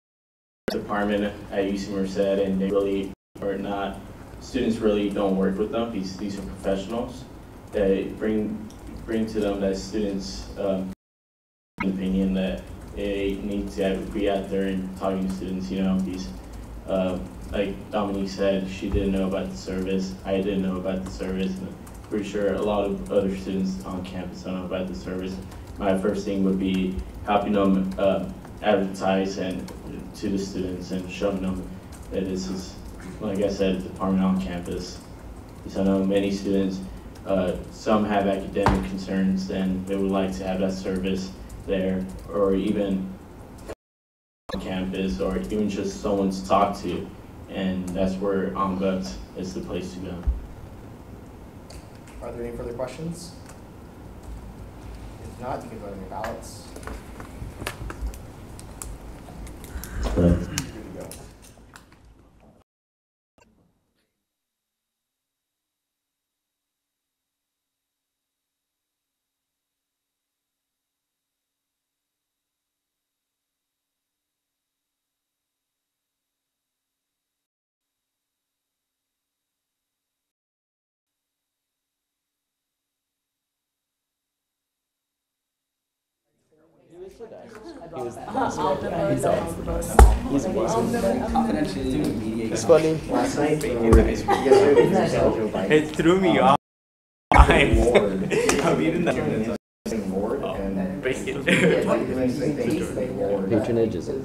department at UC Merced and they really are not, students really don't work with them. These are professionals. They bring to them that students' opinion that they need to be out there and talking to students. These like Dominique said, she didn't know about the service. I didn't know about the service. And I'm pretty sure a lot of other students on campus don't know about the service. My first thing would be helping them advertise and to the students and showing them that this is, like I said, a department on campus. Because I know many students, some have academic concerns and they would like to have that service there, or even on campus, or even just someone to talk to. And that's where Ombuds is the place to go. Are there any further questions? If not, you can vote on your ballots. Good to go. It's funny. Last night, It threw me off. I'm eating that. Patronage is it?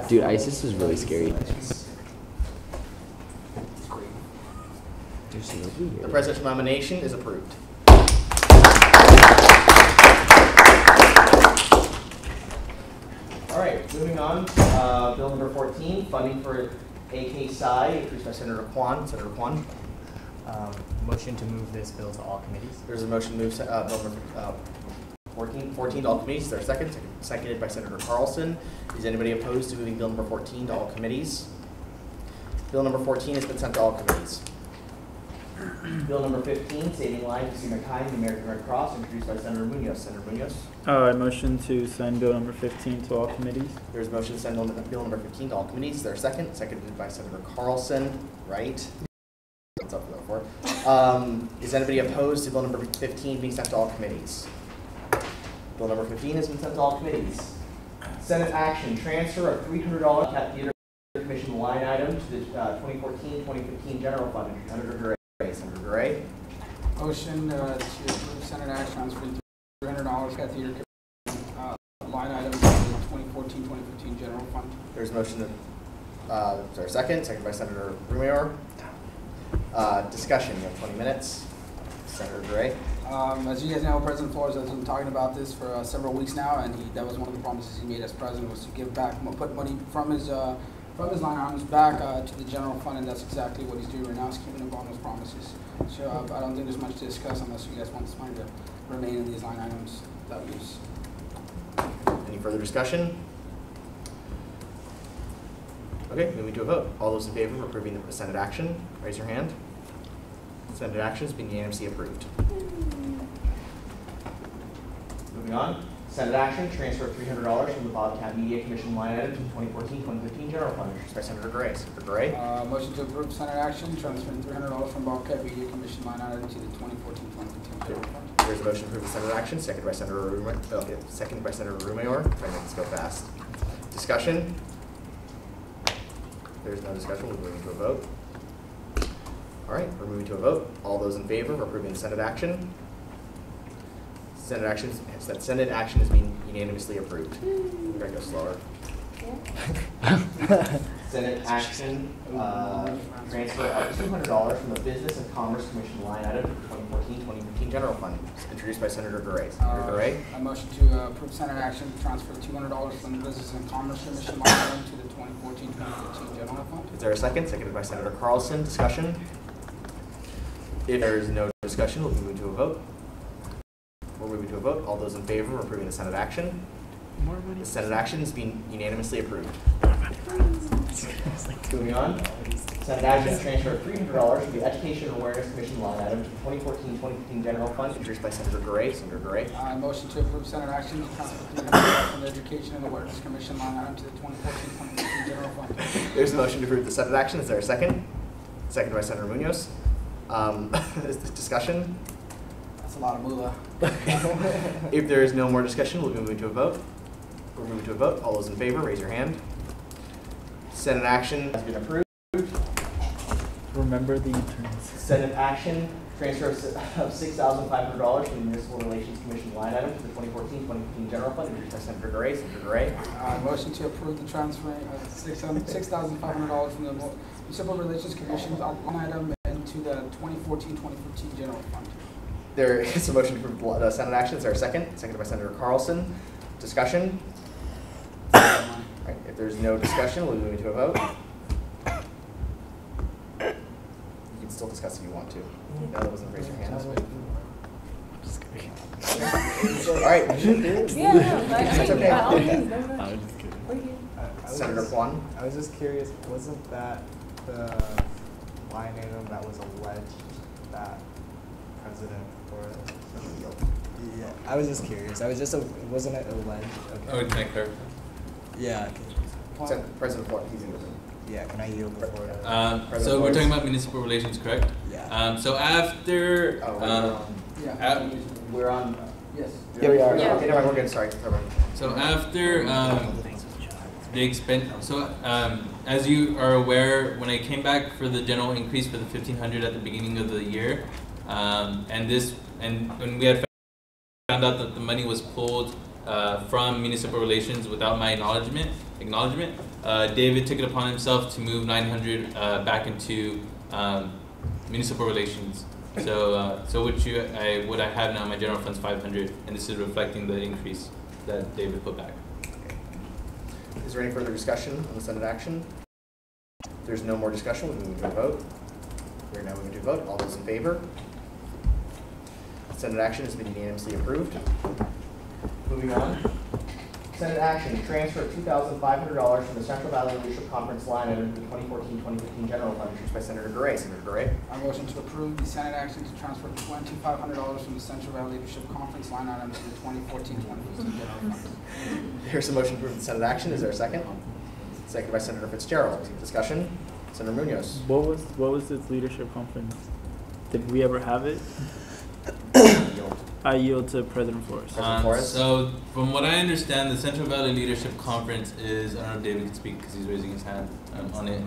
Dude, ISIS is really scary. There's nobody here. The presidential nomination is approved. All right, moving on. Bill number 14, funding for AK Psi, introduced by Senator Kwan. Senator Kwan. Motion to move this bill to all committees. There's a motion to move bill number 14 to all committees. Is there a second? Seconded by Senator Carlson. Is anybody opposed to moving bill number 14 to all committees? Bill number 14 has been sent to all committees. Bill number 15, Saving Lives Through Kind, the American Red Cross, introduced by Senator Munoz. Senator Munoz. I motion to send bill number 15 to all committees. There's a motion to send bill number 15 to all committees. Is there a second? Seconded by Senator Carlson. Right. What's up for? Is anybody opposed to bill number 15 being sent to all committees? Bill number 15 has been sent to all committees. Senate action, transfer of $300 Cat Theater Commission line item to the 2014-2015 general fund. Senator Gray. Senator Gray. Motion to approve Senate action transferring $300 Cat Theater line item to the 2014-2015 general fund. There's a motion to, is there a second? Second by Senator Rumier. Discussion, you have 20 minutes. Senator Gray. As you guys know, President Flores has been talking about this for several weeks now, and that was one of the promises he made as president, was to give back, put money from his line items back to the general fund, and that's exactly what he's doing right now. He's keeping up on those promises. So I don't think there's much to discuss unless you guys want this money to remain in these line items that we use. Any further discussion? Okay, moving to a vote. All those in favor of approving the Senate action, raise your hand. Senate action has been unanimously approved. Moving on. Senate action, transfer of $300 from the Bobcat Media Commission line item to the 2014-2015 general fund, introduced by Senator Gray. Senator Gray. Motion to approve Senate action, transferring $300 from Bobcat Media Commission line item to the 2014-2015 general fund. There's a motion to approve the Senate action, seconded by Senator Rumayor. Seconded by Senator Rumayor. Trying to make this go fast. Discussion. If there's no discussion, we're moving to a vote. All right, we're moving to a vote. All those in favor of approving the Senate action? Senate action is being unanimously approved. We're going to go slower. Senate action, transfer of $200 from the Business and Commerce Commission line item to the 2014-2015 general fund, introduced by Senator Gray. Senator Gray. A motion to approve Senate action, transfer $200 from the Business and Commerce Commission line item to the 2014-2015 general fund. Is there a second? Seconded by Senator Carlson. Discussion? If there is no discussion, we'll move to a vote. We're moving to a vote. All those in favor of approving the Senate action? The Senate action is being unanimously approved. Moving on. Senate action, transfer of $300 from the Education and Awareness Commission line item to the 2014-2015 general fund, introduced by Senator Gray. Senator Gray. Motion to approve Senate action to transfer $300 from the Education and Awareness Commission line item to the 2014-2015 general fund. There's a motion to approve the Senate action. Is there a second? Seconded by Senator Munoz. Discussion? That's a lot of moolah. If there is no more discussion, we'll be moving to a vote. We're moving to a vote. All those in favor, raise your hand. Senate action has been approved. Remember the terms. Senate action, transfer of $6,500 from the Municipal Relations Commission line item to the 2014-2015 general fund, introduced by Senator Gray. Senator Gray. Motion to approve the transfer of $6,500 from the Municipal Relations Commission line item into the 2014-2015 general fund. There is a motion to approve the Senate action. Is there a second? Seconded by Senator Carlson. Discussion? Right, if there's no discussion, we'll move into a vote. You can still discuss if you want to. No, that wasn't raise your hand. Just kidding. All right. That's okay. I was just kidding. Senator Kwan. I was just curious, wasn't that the line item that was alleged that President Flores? Yeah, I was just curious. Wasn't it alleged? Okay. Oh, can I clarify? Yeah. President Flores, he's in the room. Yeah, can I yield before? So we're talking about municipal relations, correct? Yeah. So after, we're on. Yes. Yeah, we are. Yeah. Okay, never mind, we're good. Sorry. So after as you are aware, when I came back for the general increase for the $1,500 at the beginning of the year, and when we had found out that the money was pulled from municipal relations without my acknowledgement, David took it upon himself to move $900 back into municipal relations. So what I have now in my general fund's $500, and this is reflecting the increase that David put back. Is there any further discussion on the Senate action? If there's no more discussion, we'll move to a vote. We're now moving to a vote. All those in favor? Senate action has been unanimously approved. Moving on. Senate action, transfer of $2,500 from the Central Valley Leadership Conference line item to the 2014-2015 general fund, introduced by Senator Gray. Senator Gray. I motion to approve the Senate action to transfer $2,500 from the Central Valley Leadership Conference line item to the 2014-2015 general fund. Here's a motion to approve the Senate action. Is there a second? Seconded by Senator Fitzgerald. Discussion? Senator Munoz. What was its leadership conference? Did we ever have it? I yield to President Flores. So, from what I understand, the Central Valley Leadership Conference is, I don't know if David can speak because he's raising his hand on it.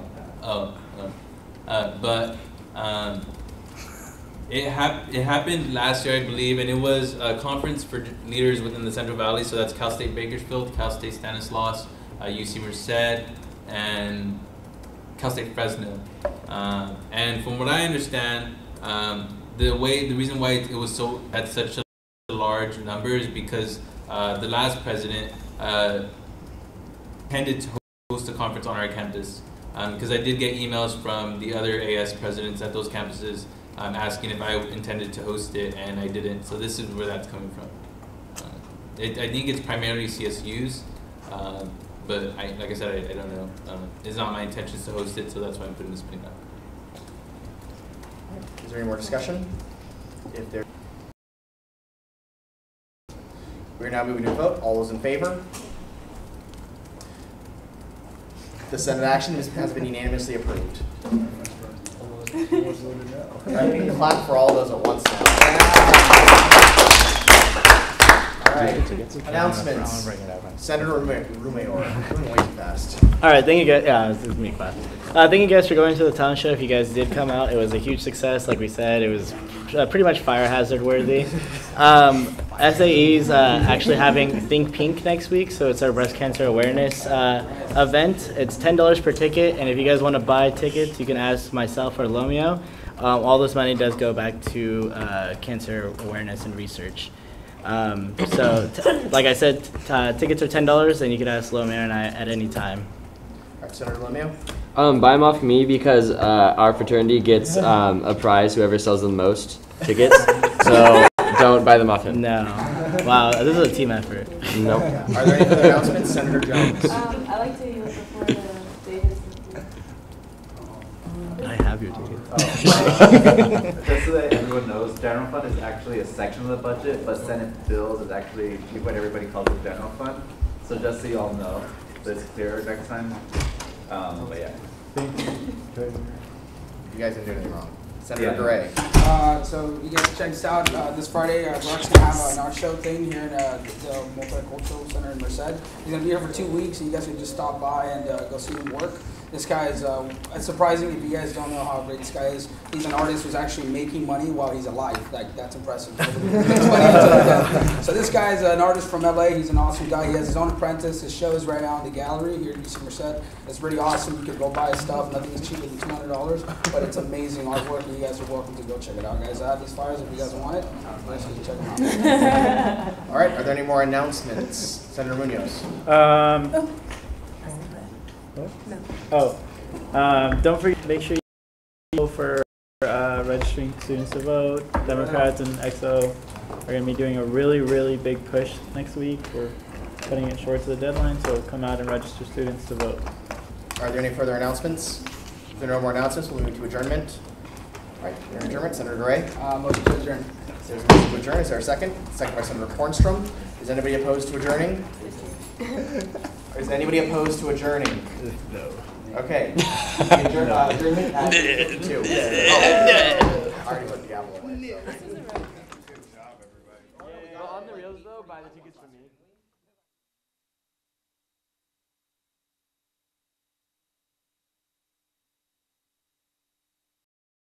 It happened last year, I believe, and it was a conference for leaders within the Central Valley. So that's Cal State Bakersfield, Cal State Stanislaus, UC Merced, and Cal State Fresno. And from what I understand, the reason why it was at such a large number is because the last president tended to host a conference on our campus. Because I did get emails from the other AS presidents at those campuses asking if I intended to host it, and I didn't. So this is where that's coming from. I think it's primarily CSUs, but like I said, I don't know. It's not my intentions to host it, so that's why I'm putting this money back. Is there any more discussion? If there, we're now moving to a vote. All those in favor? The Senate action has been unanimously approved. All right, we need to clap for all those at once now. All right, announcements. Senator Rumayor, doing way too fast. All right, thank you guys. Yeah, this is me, class. Thank you guys for going to the talent show. If you guys did come out, it was a huge success. Like we said, it was pretty much fire hazard worthy. SAE's actually having Think Pink next week, so it's our breast cancer awareness event. It's $10 per ticket, and if you guys want to buy tickets, you can ask myself or Lomeo. All this money does go back to cancer awareness and research. Like I said, tickets are $10, and you can ask Lomeo and I at any time. All right, Senator Lomeo. Buy them off me because our fraternity gets a prize whoever sells the most tickets. So don't buy them off him. No. Wow, this is a team effort. No. Are there any other announcements, Senator Jones? I like to yield before the Davis. I have your ticket. Just so that everyone knows, general fund is actually a section of the budget, but Senate bills is actually what everybody calls the general fund. So just so you all know, so it's clearer next time. But yeah. You guys didn't do anything wrong. Senator Gray. So you guys check this out. This Friday, Brock's going to have an art show thing here in the Multicultural Center in Merced. He's going to be here for 2 weeks, and you guys can just stop by and go see him work. This guy is, it's surprising if you guys don't know how great this guy is. He's an artist who's actually making money while he's alive. Like, that's impressive. So this guy is an artist from LA. He's an awesome guy. He has his own apprentice. His show is right now in the gallery here at UC Merced. It's pretty awesome. You can go buy his stuff. Nothing is cheaper than $200, but it's amazing artwork, and you guys are welcome to go check it out, guys. I have these flyers if you guys want it. Please check them out. All right, are there any more announcements? Senator Munoz. Don't forget, make sure you go for registering students to vote. Democrats and EXO are going to be doing a really, really big push next week. We're cutting it short to the deadline, so come out and register students to vote. Are there any further announcements? If there are no more announcements, we'll move to adjournment. All right, we're in adjournment. Senator Gray. Motion to adjourn. There's a motion to adjourn. Is there a second? Second by Senator Kornstrom. Is anybody opposed to adjourning? Is anybody opposed to adjourning? No. Okay. Adjournment at 2. Oh. Already